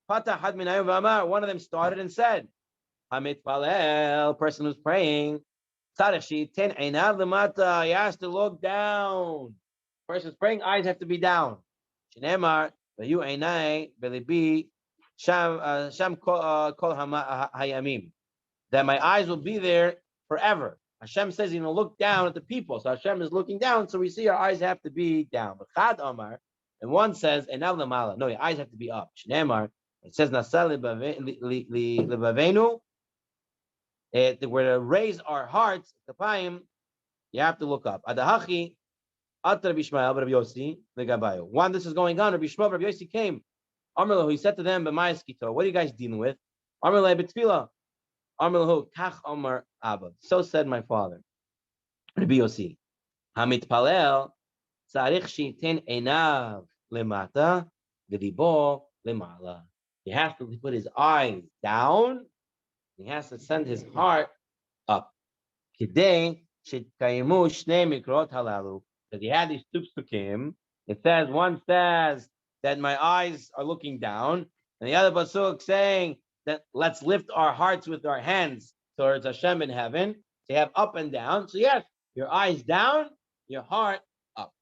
Patah Had Minayim V'Amar, one of them started and said, Hamit Palel, person who's praying, Tzarech Ten Einav Lemata, he has to look down. Person's praying, eyes have to be down. Shneimar, V'yu Einai, V'Libi, Sham Kol Hayamim, that my eyes will be there forever. Hashem says he's going to look down at the people. So Hashem is looking down, so we see our eyes have to be down. But Chad Omar, and one says, Enav Lamala. No, your eyes have to be up. Shneimar, it says, Nasa Lebavenu, where to raise our hearts, Kapayim, you have to look up. Adahachi, At Rabbi Shmuel, Rabbi Yossi, Legabayo. One, this is going on. Rabbi Shmuel, Rabbi Yossi came. Amr, he said to them, B'mayeskito, what are you guys dealing with? Amr, B'tfilah. Amr, Kach Omar Abba. So said my father, Rabbi Yossi. Hamitpalel tzarich sheiten einav lemata v'libo lemala. He has to put his eyes down. He has to send his heart up. Kidei shitkayimu shnei mikrot halalu. Because he had these two psukim. It says, one says that my eyes are looking down, and the other pasuk saying that let's lift our hearts with our hands towards Hashem in heaven. So you have up and down. So yes, your eyes down, your heart up.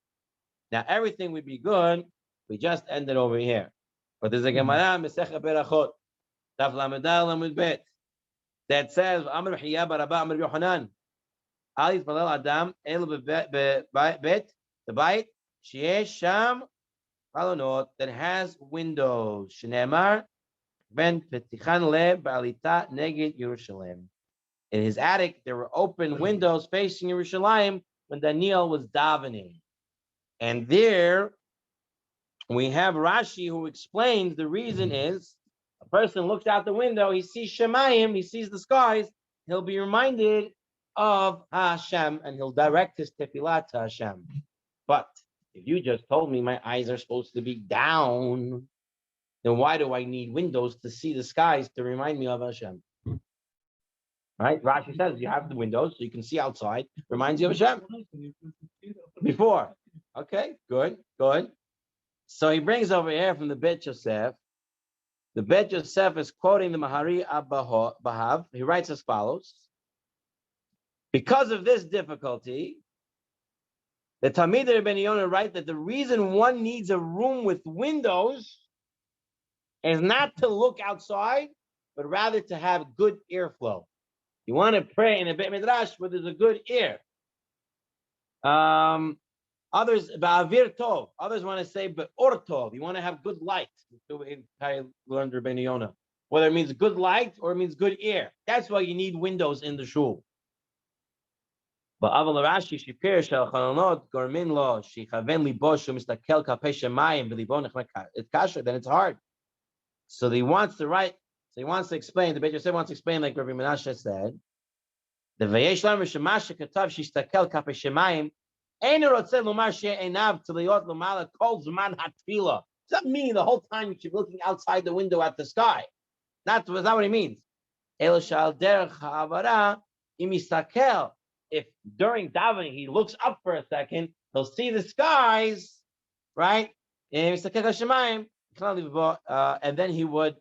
Now everything would be good. We just ended over here. But there's a Gemara Mesechah Berachot, Daf Lamed Aleph Amud Bet, that says, Amr Hiya Baraba Amr Yohanan, Ali Yisbalel Adam El Bet the Bait Sheyesh Sham Halonot, that has windows. Shneimar Ben Petichan Le Ba'alita Neged Yerushalayim. In his attic, there were open windows facing Yerushalayim when Daniel was davening. And there we have Rashi who explains the reason is a person looks out the window, he sees Shemayim, he sees the skies, he'll be reminded of Hashem and he'll direct his tefillah to Hashem. But if you just told me my eyes are supposed to be down, then why do I need windows to see the skies to remind me of Hashem? Right? Rashi says you have the windows so you can see outside, reminds you of Hashem. Before. Okay, good. So he brings over here from the Bet Yosef. The Bet Yosef is quoting the Mahari Bahav. He writes as follows. Because of this difficulty, the Talmid Rebbeinu Yonah write that the reason one needs a room with windows is not to look outside, but rather to have good airflow. You want to pray in a Beit Midrash where there's a good air. Others, ba'avir tov. Others want to say be'or tov. You want to have good light. I learned Rebbeinu Yonah. Whether it means good light or it means good air. That's why you need windows in the shul. But aval Rashi shipir shel chalonot gormin lo shichaven libo shemistakel kapei shemayim v'libo nechmek. It's kasher, then it's hard. So he wants to write. So he wants to explain. The Beit Yosef wants to explain, like Rabbi Menashe said. The vayesh lam shemash katav shistakel kapei shemayim. Does that mean the whole time you should be looking outside the window at the sky? That's not what he means. If during davening he looks up for a second, he'll see the skies, right? And then he would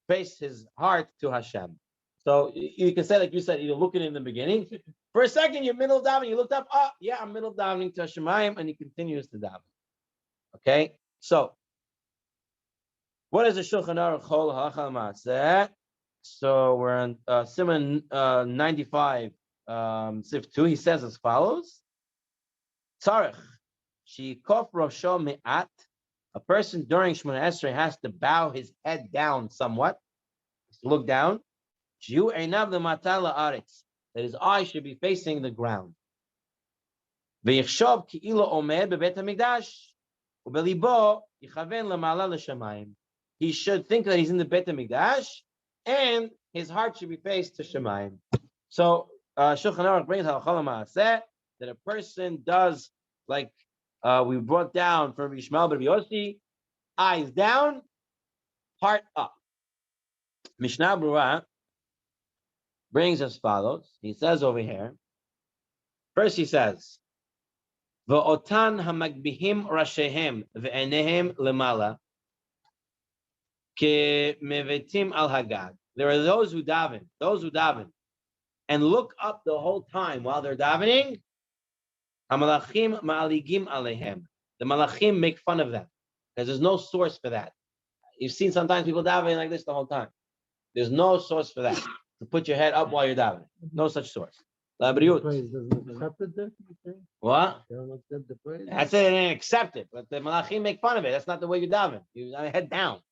face his heart to Hashem. So you can say, like you said, you're looking in the beginning. For a second, you're middle davening. You looked up. Oh, yeah, I'm middle davening to Hashemayim, and he continues to daven. Okay, so what is the Shulchan Aruch Chol Halacha Maaseh? So we're on Siman 95, Sif 2. He says as follows: Tzarich shikof rosho me'at. A person during Shemona Esrei has to bow his head down somewhat, look down. That his eyes should be facing the ground. He should think that he's in the Beit HaMikdash, and his heart should be faced to Shemayim. So Shulchan Aruch brings halacha l'maaseh that a person does like we brought down from Yishmael ben Yossi, eyes down, heart up. Mishnah Berurah brings as follows. He says over here. First, he says, "V'otan hamagbihim rashehem ve'enehem lemala ke mevetim al hagag." There are those who daven, and look up the whole time while they're davening. Hamalachim ma'aligim alehem. The malachim make fun of them because there's no source for that. You've seen sometimes people davening like this the whole time. There's no source for that. To put your head up while you're davening. No such source. What? That's it, they didn't accept it. But the malachim make fun of it. That's not the way you daven. You head down.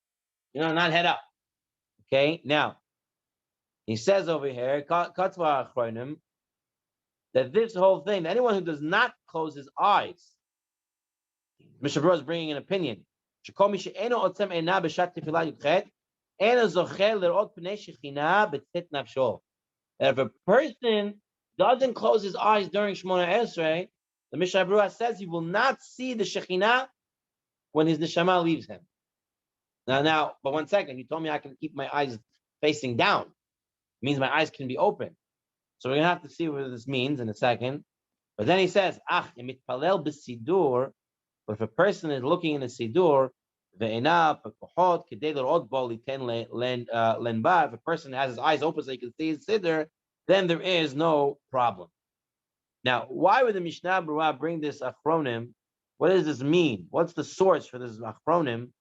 Not head up. Okay, now he says over here, that this whole thing, anyone who does not close his eyes, Mr. Bro is bringing an opinion. If a person doesn't close his eyes during Shemona Esrei, The Mishnah Berurah says he will not see the Shekhinah when his neshama leaves him. Now, but 1 second, you told me I can keep my eyes facing down. It means my eyes can be open. So we're gonna have to see what this means in a second. But then he says, mitpalel b'sidur. But if a person is looking in a sidur, if a person has his eyes open so he can see his siddur, then there is no problem. Now, why would the Mishnah Berurah bring this achronim? What does this mean? What's the source for this achronim?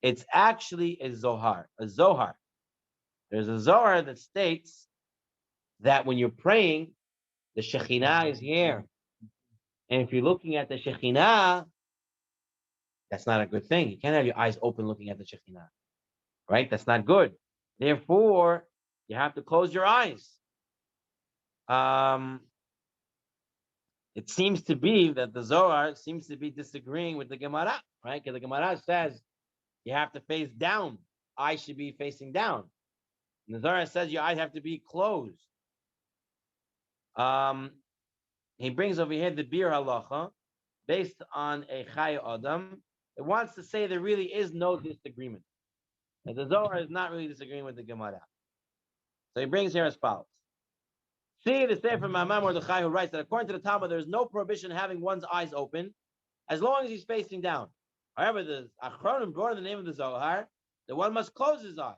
It's actually a Zohar. There's a Zohar that states that when you're praying, the Shekhinah is here. And if you're looking at the Shekhinah, that's not a good thing. You can't have your eyes open looking at the Shekhinah, right? That's not good. Therefore, you have to close your eyes. It seems to be that the Zohar seems to be disagreeing with the Gemara, right? Because the Gemara says you have to face down. Eyes should be facing down. And the Zohar says your eyes have to be closed. He brings over here the Bir Halacha based on a Chai Adam. It wants to say there really is no disagreement. And the Zohar is not really disagreeing with the Gemara. So he brings here as follows. See the Sefer Ma'amar Mordechai who writes that according to the Talmud, there is no prohibition having one's eyes open as long as he's facing down. However, the Achronim brought in the name of the Zohar that one must close his eyes.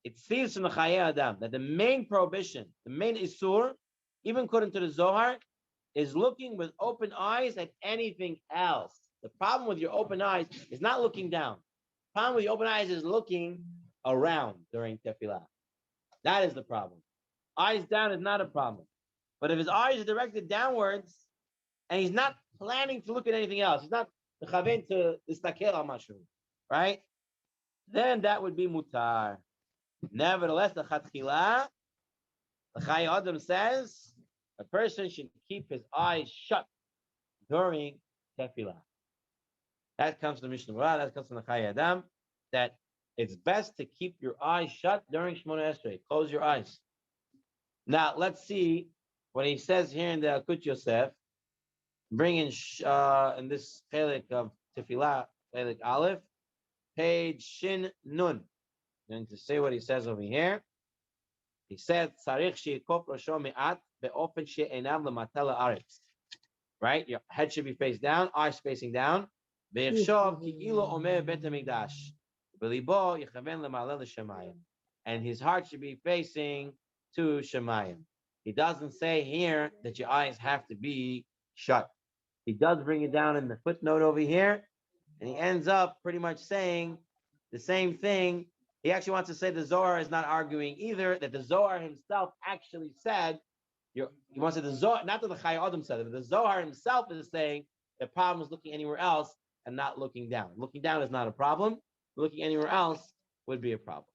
It seems from the Chai Adam that the main prohibition, the main Isur, even according to the Zohar, is looking with open eyes at anything else. The problem with your open eyes is not looking down. The problem with your open eyes is looking around during tefillah. That is the problem. Eyes down is not a problem. But if his eyes are directed downwards and he's not planning to look at anything else, he's not mechaven to istakel al mashu, right? Then that would be mutar. Nevertheless, the chatchila, the Chai Adam says, a person should keep his eyes shut during tefillah. That comes from the Mishnah Berurah, that comes from the Chai Adam, that it's best to keep your eyes shut during Shemona Esrei. Close your eyes. Now, let's see what he says here in the Akut Yosef. Bring in this chelik of tefillah, chelik Aleph, page Shin Nun. I'm going to say what he says over here. He said, "Tzarich she'ikop rosho me'at be'ofen she'einav l'matel haaretz." Right, your head should be face down, eyes facing down. Ve'yachshov ki'ilo omer bet hamikdash, v'libo yichaven l'malel l'shamayim, and his heart should be facing to Shemayim. He doesn't say here that your eyes have to be shut. He does bring it down in the footnote over here, and he ends up pretty much saying the same thing. He actually wants to say the Zohar is not arguing either, that the Zohar himself actually said, he wants to say the Zohar, not that the Chai Adam said it, but the Zohar himself is saying the problem is looking anywhere else and not looking down. Looking down is not a problem. Looking anywhere else would be a problem.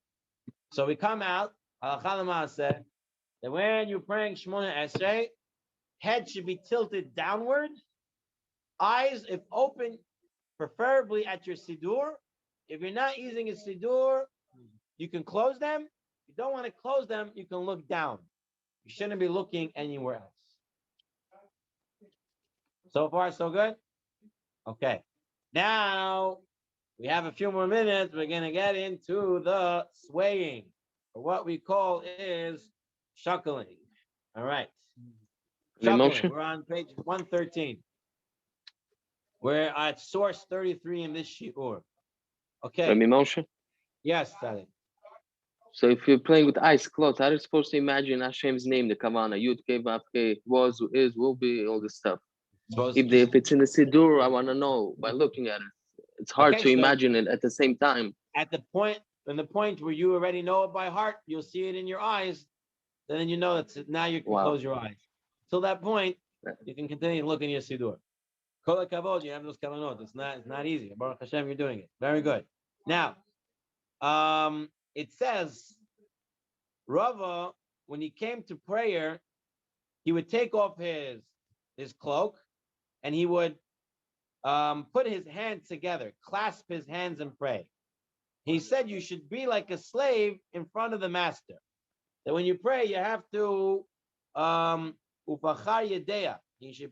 So we come out, that when you're praying Shemona Esrei, head should be tilted downward, eyes, if open, preferably at your Siddur. If you're not using a Siddur, you can close them. If you don't want to close them, you can look down. You shouldn't be looking anywhere else. So far, so good? Okay. Now, we have a few more minutes. We're going to get into the swaying, or what we call is shuckling. All right. Shuckling. We're on page 113. We're at source 33 in this shiur. Okay. Rabbi Moshe? Yes, Tali. So if you're playing with eyes closed, how are you supposed to imagine Hashem's name, the Kavana, Yud, Kei, Vav, Kei, was, who is, will be, all this stuff? If it's in the Siddur, I want to know by looking at it. It's hard to imagine it at the same time. At the point where you already know it by heart, you'll see it in your eyes. Then you know that now you can close your eyes. Till that point, you can continue to look in your Siddur. Kol hakavod, you have those kavanot. It's not easy. Baruch Hashem, you're doing it. Very good. Now, it says, Rava, when he came to prayer, he would take off his cloak and he would put his hands together, clasp his hands and pray. He said you should be like a slave in front of the master. That when you pray, you have to upachar yedeya. You should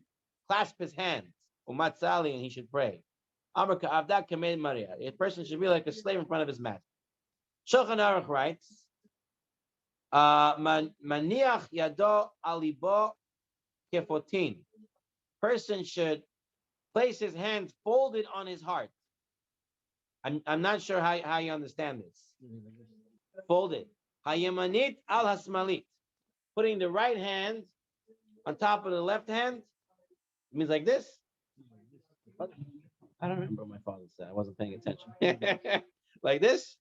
clasp his hands, umatzali, and he should pray. Amrka avdak kamed Maria. A person should be like a slave in front of his master. Shulchan Aruch writes, maniach yado alibo kefotin. Person should place his hands folded on his heart. I'm not sure how you understand this. Folded. Hayemanit al hasmalit. Putting the right hand on top of the left hand. It means like this. I don't remember what my father said. I wasn't paying attention. Like this?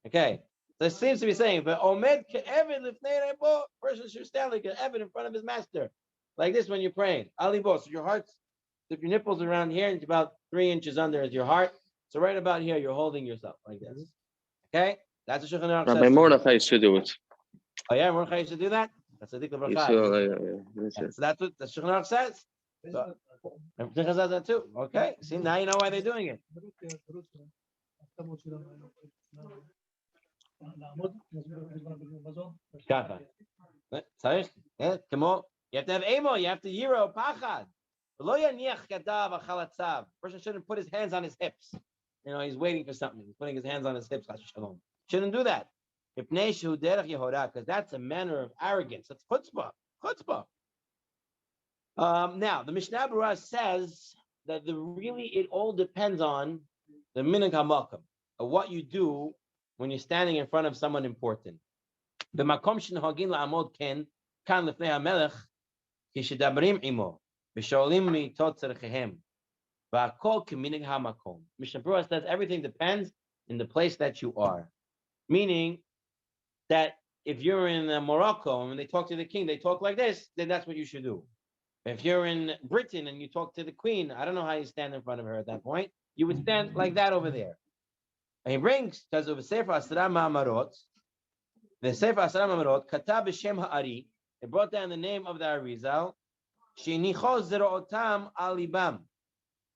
Okay. So it seems to be saying, but Omed ke'evid lifnei rebo, person should stand like an evid in front of his master. Like this when you're praying. Ali bo. So your heart's, if your nipples around here, it's about 3 inches under is your heart. So right about here, you're holding yourself like this. Okay? That's a Shulchan Aruch says. Rabbi Mordechai used to do it. Oh yeah, Mordechai used to do that? That's a dikla bracha. So that's what the Shulchan Aruch says. So, Shulchan says that too. Okay. See, now you know why they're doing it. Kafka. Sorry? Yeah, come on. You have to have emo. You have to yiro pachad. Person shouldn't put his hands on his hips. You know, he's waiting for something. He's putting his hands on his hips. Shouldn't do that. Because that's a manner of arrogance. That's chutzpah. Chutzpah. Now, the Mishnah Berurah says that it all depends on the minhag hamakom, of what you do when you're standing in front of someone important. The makom shenahagin la'amod ken kan lifnei hamelech kishedabrim imo v'sholim mitot tzarchehem v'akol k'minhag hamakom. Mishnah Berurah says everything depends in the place that you are. Meaning that if you're in Morocco and when they talk to the king, they talk like this, then that's what you should do. If you're in Britain and you talk to the queen, I don't know how you stand in front of her at that point. You would stand like that over there. And he brings, because of the Sefer Asra Ma'amarot, Katab B'Shem Ha'ari, it brought down the name of the Arizal, She'nichos Zero'otam Alibam,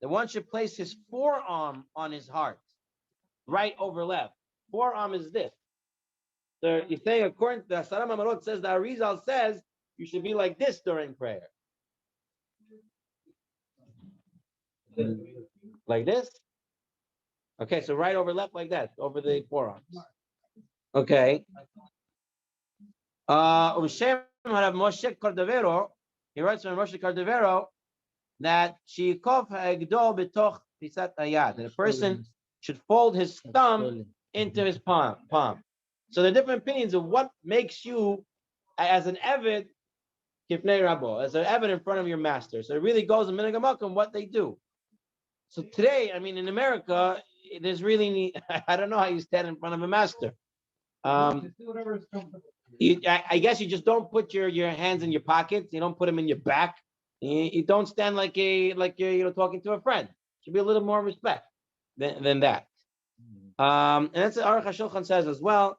that one should place his forearm on his heart, right over left. Forearm is this. So you're saying, according to the Asra Ma'amarot, says the Arizal says you should be like this during prayer. Like this? Okay, so right over left like that, over the forearms. Okay. Moshe Cordovero, he writes from Moshe Cordovero that that a person should fold his thumb into his palm. So there are different opinions of what makes you, as an Eved, Kifnei Rabo, as an Eved in front of your master. So it really goes in minhag hamakom what they do. So today, I mean, in America, there's really, I don't know how you stand in front of a master. I guess you just don't put your hands in your pockets. You don't put them in your back. You don't stand like you're talking to a friend. Should be a little more respect than that. And that's what Aruch HaShulchan says as well.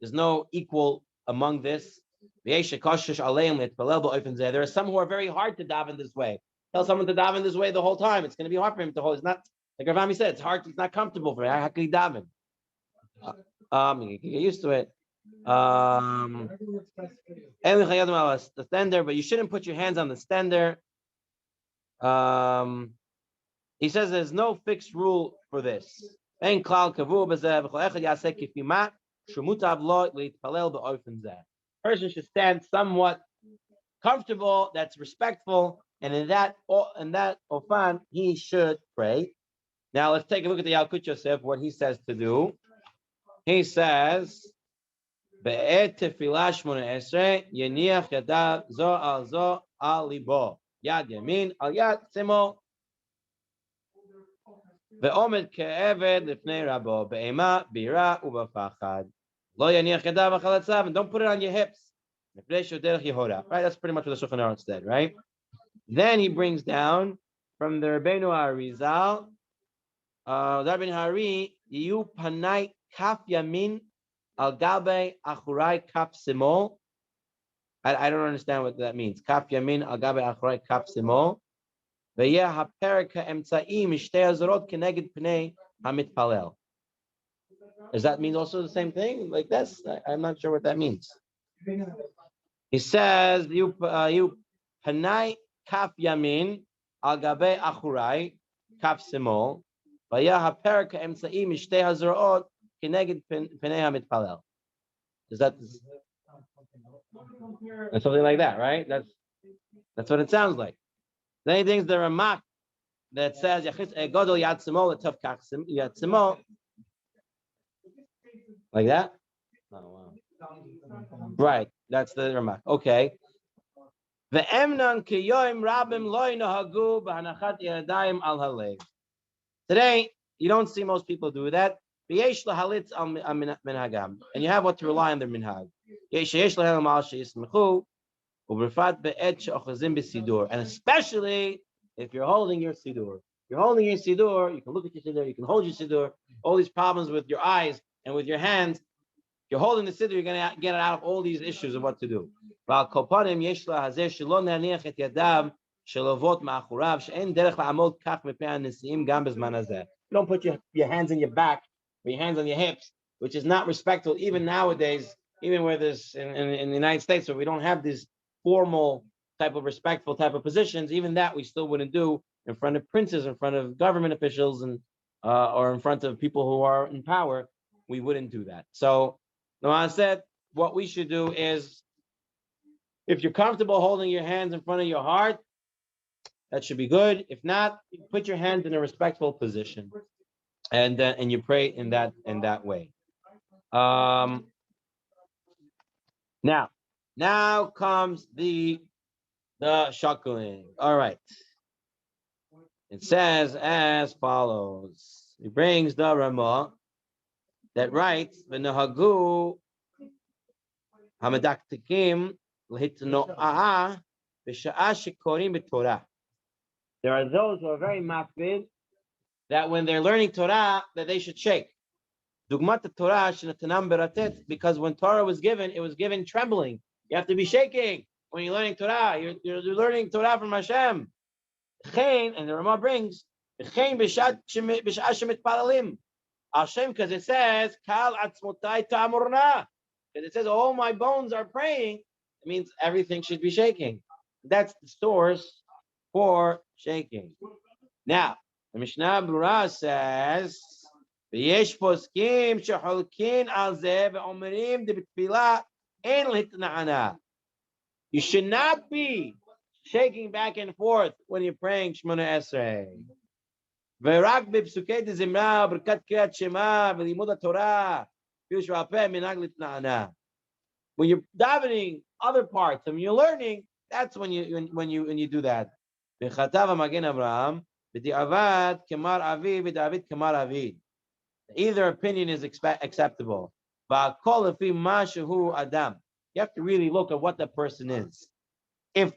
There's no equal among this. There are some who are very hard to daven this way. Tell someone to daven this way the whole time. It's going to be hard for him to hold. It's not, like Ravami said, it's hard. It's not comfortable for him. How can he daven? You can get used to it. The stender, but you shouldn't put your hands on the stender. He says there's no fixed rule for this. Person should stand somewhat comfortable, that's respectful, and in that ofan he should pray. Now let's take a look at the Yalkut Yosef, what he says to do. He says, "Be'et tefillah shmona esrei yeniach yadav zo al zo al libo yad yamin al yad simo ve'omed ke'eved lifnei rabo be'ema bira ubafachad lo yeniach yadav achalatzav," and don't put it on your hips. Right, that's pretty much what the Shulchan Aruch said, right? Then he brings down from the Rabbeinu Arizal, Rabbeinu Hari, Yu panai kaf yamin al gabe achurai kaf simol. I don't understand what that means. Kaf yamin al gabe achurai kaf simol. Ve'yeh haperek ha'emtzai mishtei azorot keneged pnei hamitpalel. Does that mean also the same thing? Like that's, I'm not sure what that means. He says, you panai kaf yamin al gabe achurai kaf simol vaya haper ka'emtzai mishtei hazroot kineged penei hamitpalel. Is that something like that, right? That's what it sounds like. Then he thinks there are mak that says godol yad simol tough kachsim yad simol like that. Oh wow! Right, that's the remark. Okay. Ve'emnan kiyoim rabim loy nahagu b'hanachat yadayim al halev. Today, you don't see most people do that. V'yesh lahalitz al minhagam, and you have what to rely on their minhag. Yesh lahem al sheismechu u'brifat be'et she'ochazim b'sidur, and especially if you're holding your sidur. You're holding your sidur. You can look at your sidur. You can hold your sidur. All these problems with your eyes and with your hands. You're holding the siddur, you're going to get out of all these issues of what to do. Don't put your hands in your back or your hands on your hips, which is not respectful even nowadays, even where there's in the United States where we don't have these formal type of respectful type of positions. Even that we still wouldn't do in front of princes, in front of government officials, and or in front of people who are in power. We wouldn't do that. So I said what we should do is, if you're comfortable holding your hands in front of your heart, that should be good. If not, put your hands in a respectful position, and you pray in that way. Now comes the shuckling. All right. It says as follows. He brings the Ramah that writes v'nahagu hamadaktikim l'hitno'ah b'sha'ah shekorim b'torah. There are those who are very makbid that when they're learning Torah that they should shake. Dugmat Torah shenatanam beratet, because when Torah was given, it was given trembling. You have to be shaking when you're learning Torah. You're learning Torah from Hashem. And the Ramah brings b'sha'ah shemitpalalim. Hashem, because it says, Kal atzmotai ta'amurna. Because it says, all my bones are praying. It means everything should be shaking. That's the source for shaking. Now, the Mishnah Berurah says, V'yesh poskim sheholkin al zeh ve'omerim de b'tfilah ein l'hitna'ana. You should not be shaking back and forth when you're praying Shemona Esrei. ורק בפסוקי דזמרה, ברכת קריאת שמע ולימוד התורה, פירוש והפה מנהג להתנענע. When you're davening other parts and you're learning, that's when you do that. וכתב המגן אברהם, בדיעבד כמר אבי ודוד כמר אבי. Either opinion is acceptable. והכל לפי מה שהוא אדם. You have to really look at what that person is. If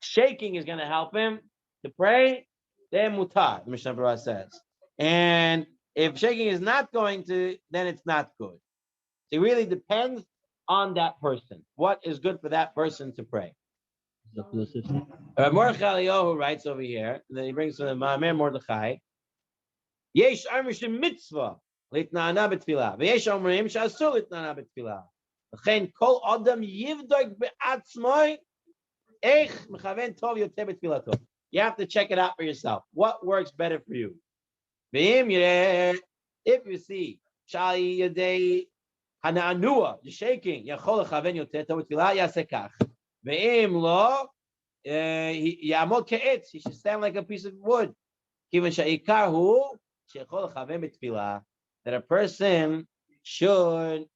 shaking is going to help him to pray, then mutar, the Mishnah Berurah says. And if shaking is not going to, then it's not good. It really depends on that person. What is good for that person to pray? Mordechai Eliyahu writes over here, and then he brings to the Ma'amer Mordechai, Yesh Amrishim mitzvah litna'ana b'tfilah, v'yesh omrim she'asur litna'ana b'tfilah. V'chein kol adam yivdok be'atzmoi eich mechaven tov yoteh b'tfilato. You have to check it out for yourself. What works better for you? If you see Shali Yadei Hananua, you're shaking, Yachol Chaven Yotet Tavutila Yasekach. Ve'im lo Yamot Ke'etz, he should stand like a piece of wood. Given Sha'ikahu Shechol Chaven Betfila, that a person should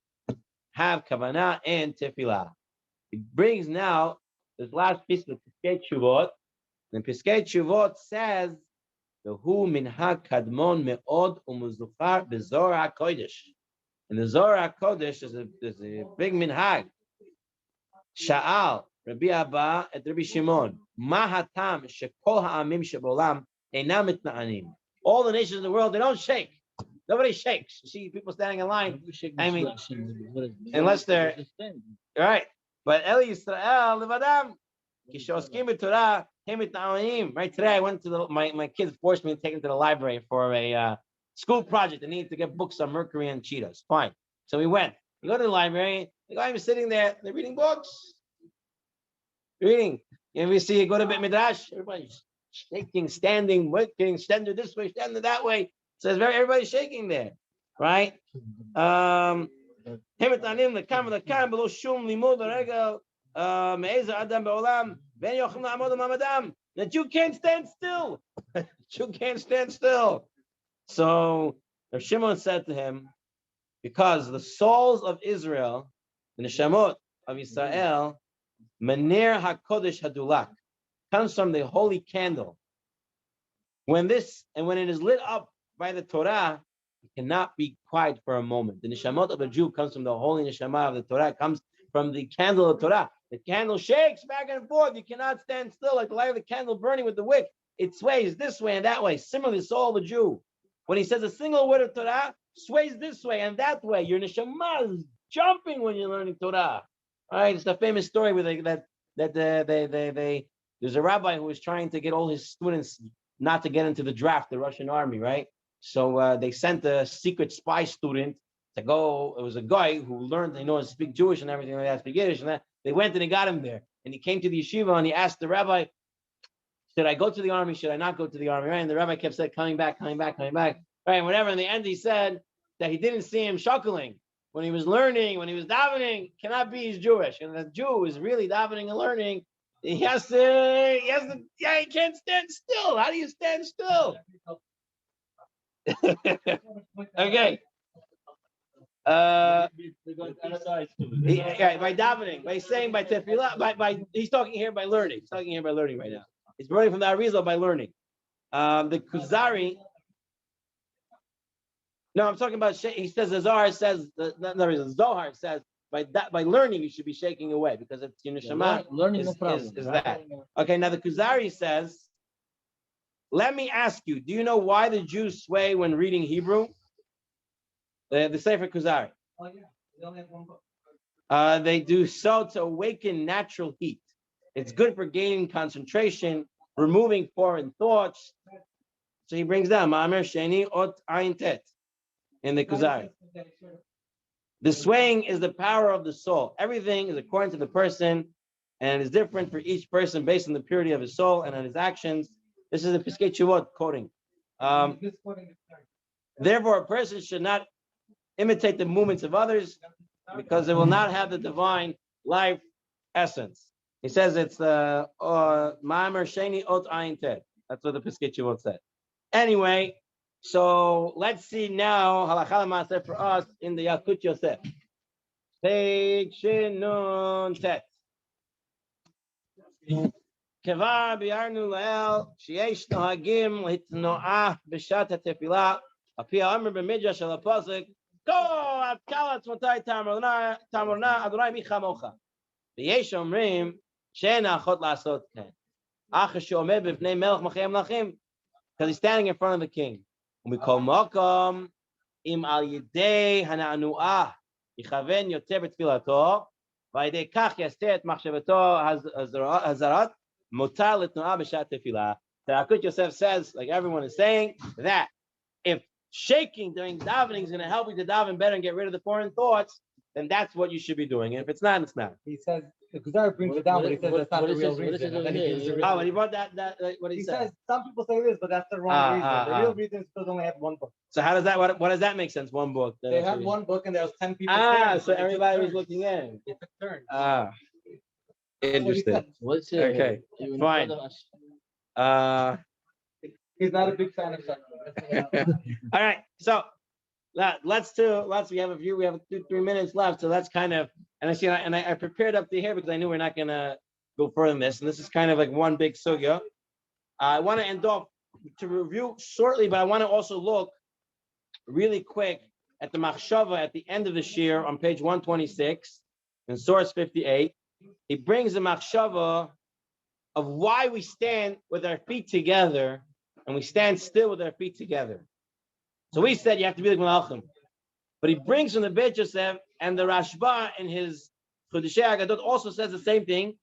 have kavanah and tefillah. He brings now this last piece of Piskei Tshuvot. And Piskei Tshuvot says, "Hu minhag kadmon meod umuzuchar beZohar HaKodesh." In the Zohar HaKodesh, there's a big minhag. Sha'al Rabbi Abba et Rabbi Shimon, ma hatam shekol ha'amim shebolam einam mitna'anim. All the nations of the world, they don't shake. Nobody shakes. You see people standing in line. I mean, unless they're right. But El Yisrael levadam kishoskim b'Torah hem mitna'anim. Right today, I went to my kids forced me to take them to the library for a school project. They needed to get books on mercury and cheetahs. Fine. So we went. You go to the library. The guy was sitting there. They're reading books. reading. And we see you go to Beit Midrash, everybody's shaking, standing, working, standing this way, standing that way. It says everybody's shaking there, right? That you can't stand still. You can't stand still. So Rav Shimon said to him, because the souls of Israel, the neshamot of Israel, Manir HaKodesh Hadulak, comes from the holy candle. When it is lit up by the Torah, it cannot be quiet for a moment. The neshamot of a Jew comes from the holy neshama of the Torah, it comes from the candle of Torah. The candle shakes back and forth. You cannot stand still like the light of the candle burning with the wick. It sways this way and that way. Similarly, the soul of a Jew, when he says a single word of Torah, sways this way and that way. Your neshama is jumping when you're learning Torah. All right, it's the famous story where there's a rabbi who was trying to get all his students not to get into the draft, the Russian army, right? So they sent a secret spy student to go. It was a guy who learned, to speak Jewish and everything like that, speak Yiddish, and that. They went and they got him there, and he came to the yeshiva and he asked the rabbi, "Should I go to the army? Should I not go to the army?" Right? And the rabbi kept saying, "Coming back, right? And whatever." In the end, he said that he didn't see him shuckling when he was learning, when he was davening. Cannot be he's Jewish, and the Jew is really davening and learning. He can't stand still. How do you stand still? Okay. By davening, by saying, by tefillah, by he's talking here by learning. He's talking here by learning right now. He's learning from the Arizal by learning. The Kuzari. No, I'm talking about. He says the Zohar says the Zohar says by learning you should be shaking away because it's your neshama. Learning is that. Okay, now the Kuzari says, let me ask you, do you know why the Jews sway when reading Hebrew? The Sefer Kuzari. Oh, yeah. They only have one book. They do so to awaken natural heat. It's good for gaining concentration, removing foreign thoughts. So he brings down Ma'amer Sheni Ot Ayin Tet in the Kuzari. The swaying is the power of the soul. Everything is according to the person, and is different for each person based on the purity of his soul and on his actions. This is a Piskei Teshuvot quoting. Therefore, a person should not imitate the movements of others because it will not have the divine life essence. He says it's the Ma'amer Sheni Ot Ayin Tet. That's what the Piskei Teshuvot said. Anyway, so let's see now Halakha L'Maaseh for us in the Yalkut Yosef. Page Shinun Tet. Kevar bi'arnu la'el sheyesh nohagim l'hitno'ah b'shat ha'tefillah api ha'amr b'midrash al ha'pasuk ko atkala tzmotai tamorna Adonai mi chamocha v'yesh omrim she'en achot la'asot ken ach she'omed b'fnei melech machem lachim because he's standing in front of the king. Umikol makom im al yidei hana'anu'ah yichaven yoter b'tfilato v'yidei kach yasteh et machshevato hazarat motar l'tnu'ah b'shat tefillah. The Yalkut Yosef says, like everyone is saying, that if shaking during davening is going to help you to daven better and get rid of the foreign thoughts, then that's what you should be doing. And if it's not, it's not. He says the Kuzari brings it down, but he says that's not the real reason. Oh, and he brought that what he said. Says some people say this, but that's the wrong reason. The real reason is because they only have one book. So how does that what does that make sense? One book. They had one book and there was 10 people. So everybody was looking in. It took turns. Interesting. What's it? Okay, fine. He's not a big fan of that. All right, so we have a few. We have 2-3 minutes left, so that's kind of. And I prepared up to here because I knew we're not gonna go further than this, and this is kind of like one big sugya. I want to end off to review shortly, but I want to also look really quick at the machshava at the end of the shir on page 126 in source 58. He brings the machshava of why we stand with our feet together and we stand still with our feet together. So we said you have to be like Malachim. But he brings from the Beit Yosef and the Rashba in his Chodeshei Agadot also says the same thing,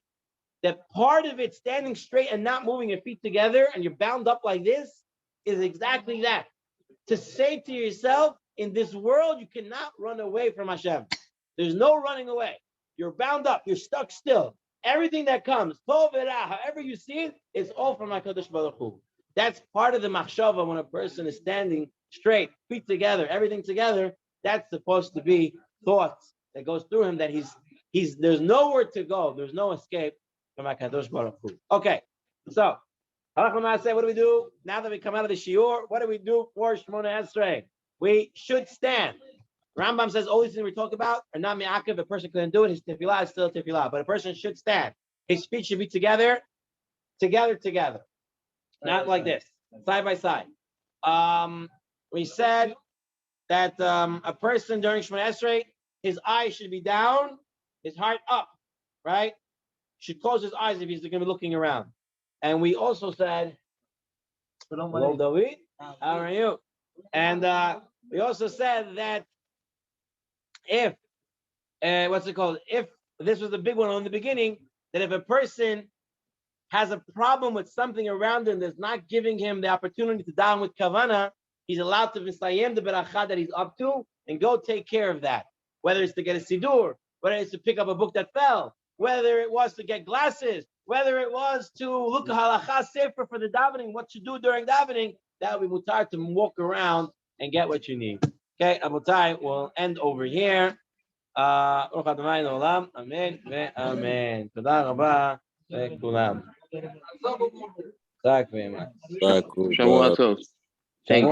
that part of it standing straight and not moving your feet together and you're bound up like this is exactly that. To say to yourself, in this world, you cannot run away from Hashem. There's no running away. You're bound up. You're stuck still. everything that comes, tov v'ra, however you see it, it's all from HaKadosh Baruch Hu. That's part of the machshava when a person is standing straight, feet together, everything together. That's supposed to be thoughts that goes through him that he's there's nowhere to go, there's no escape from HaKadosh Baruch Hu. Okay, so what do we do now that we come out of the shiur? What do we do for Shemona Esrei? We should stand. Rambam says all these things we talk about are not me'akev. A person couldn't do it. His tefillah is still tefillah, but a person should stand. His feet should be together, not like this, side by side. We said that a person during Shemona Esrei, his eyes should be down, his heart up, right? Should close his eyes if he's going to be looking around. And we also said, hello, David, how are you? And we also said that if, if this was the big one in the beginning, that if a person has a problem with something around him that's not giving him the opportunity to daven with kavana, he's allowed to misayem the beracha that he's up to and go take care of that. Whether it's to get a sidur, whether it's to pick up a book that fell, whether it was to get glasses, whether it was to look a halacha sefer for the davening, what to do during davening, that would be mutar to walk around and get what you need. Okay, Abutai, we'll end over here. Amen. Amen. Toda raba לכולם. חזק ואמץ. Shavua tov. Thank you.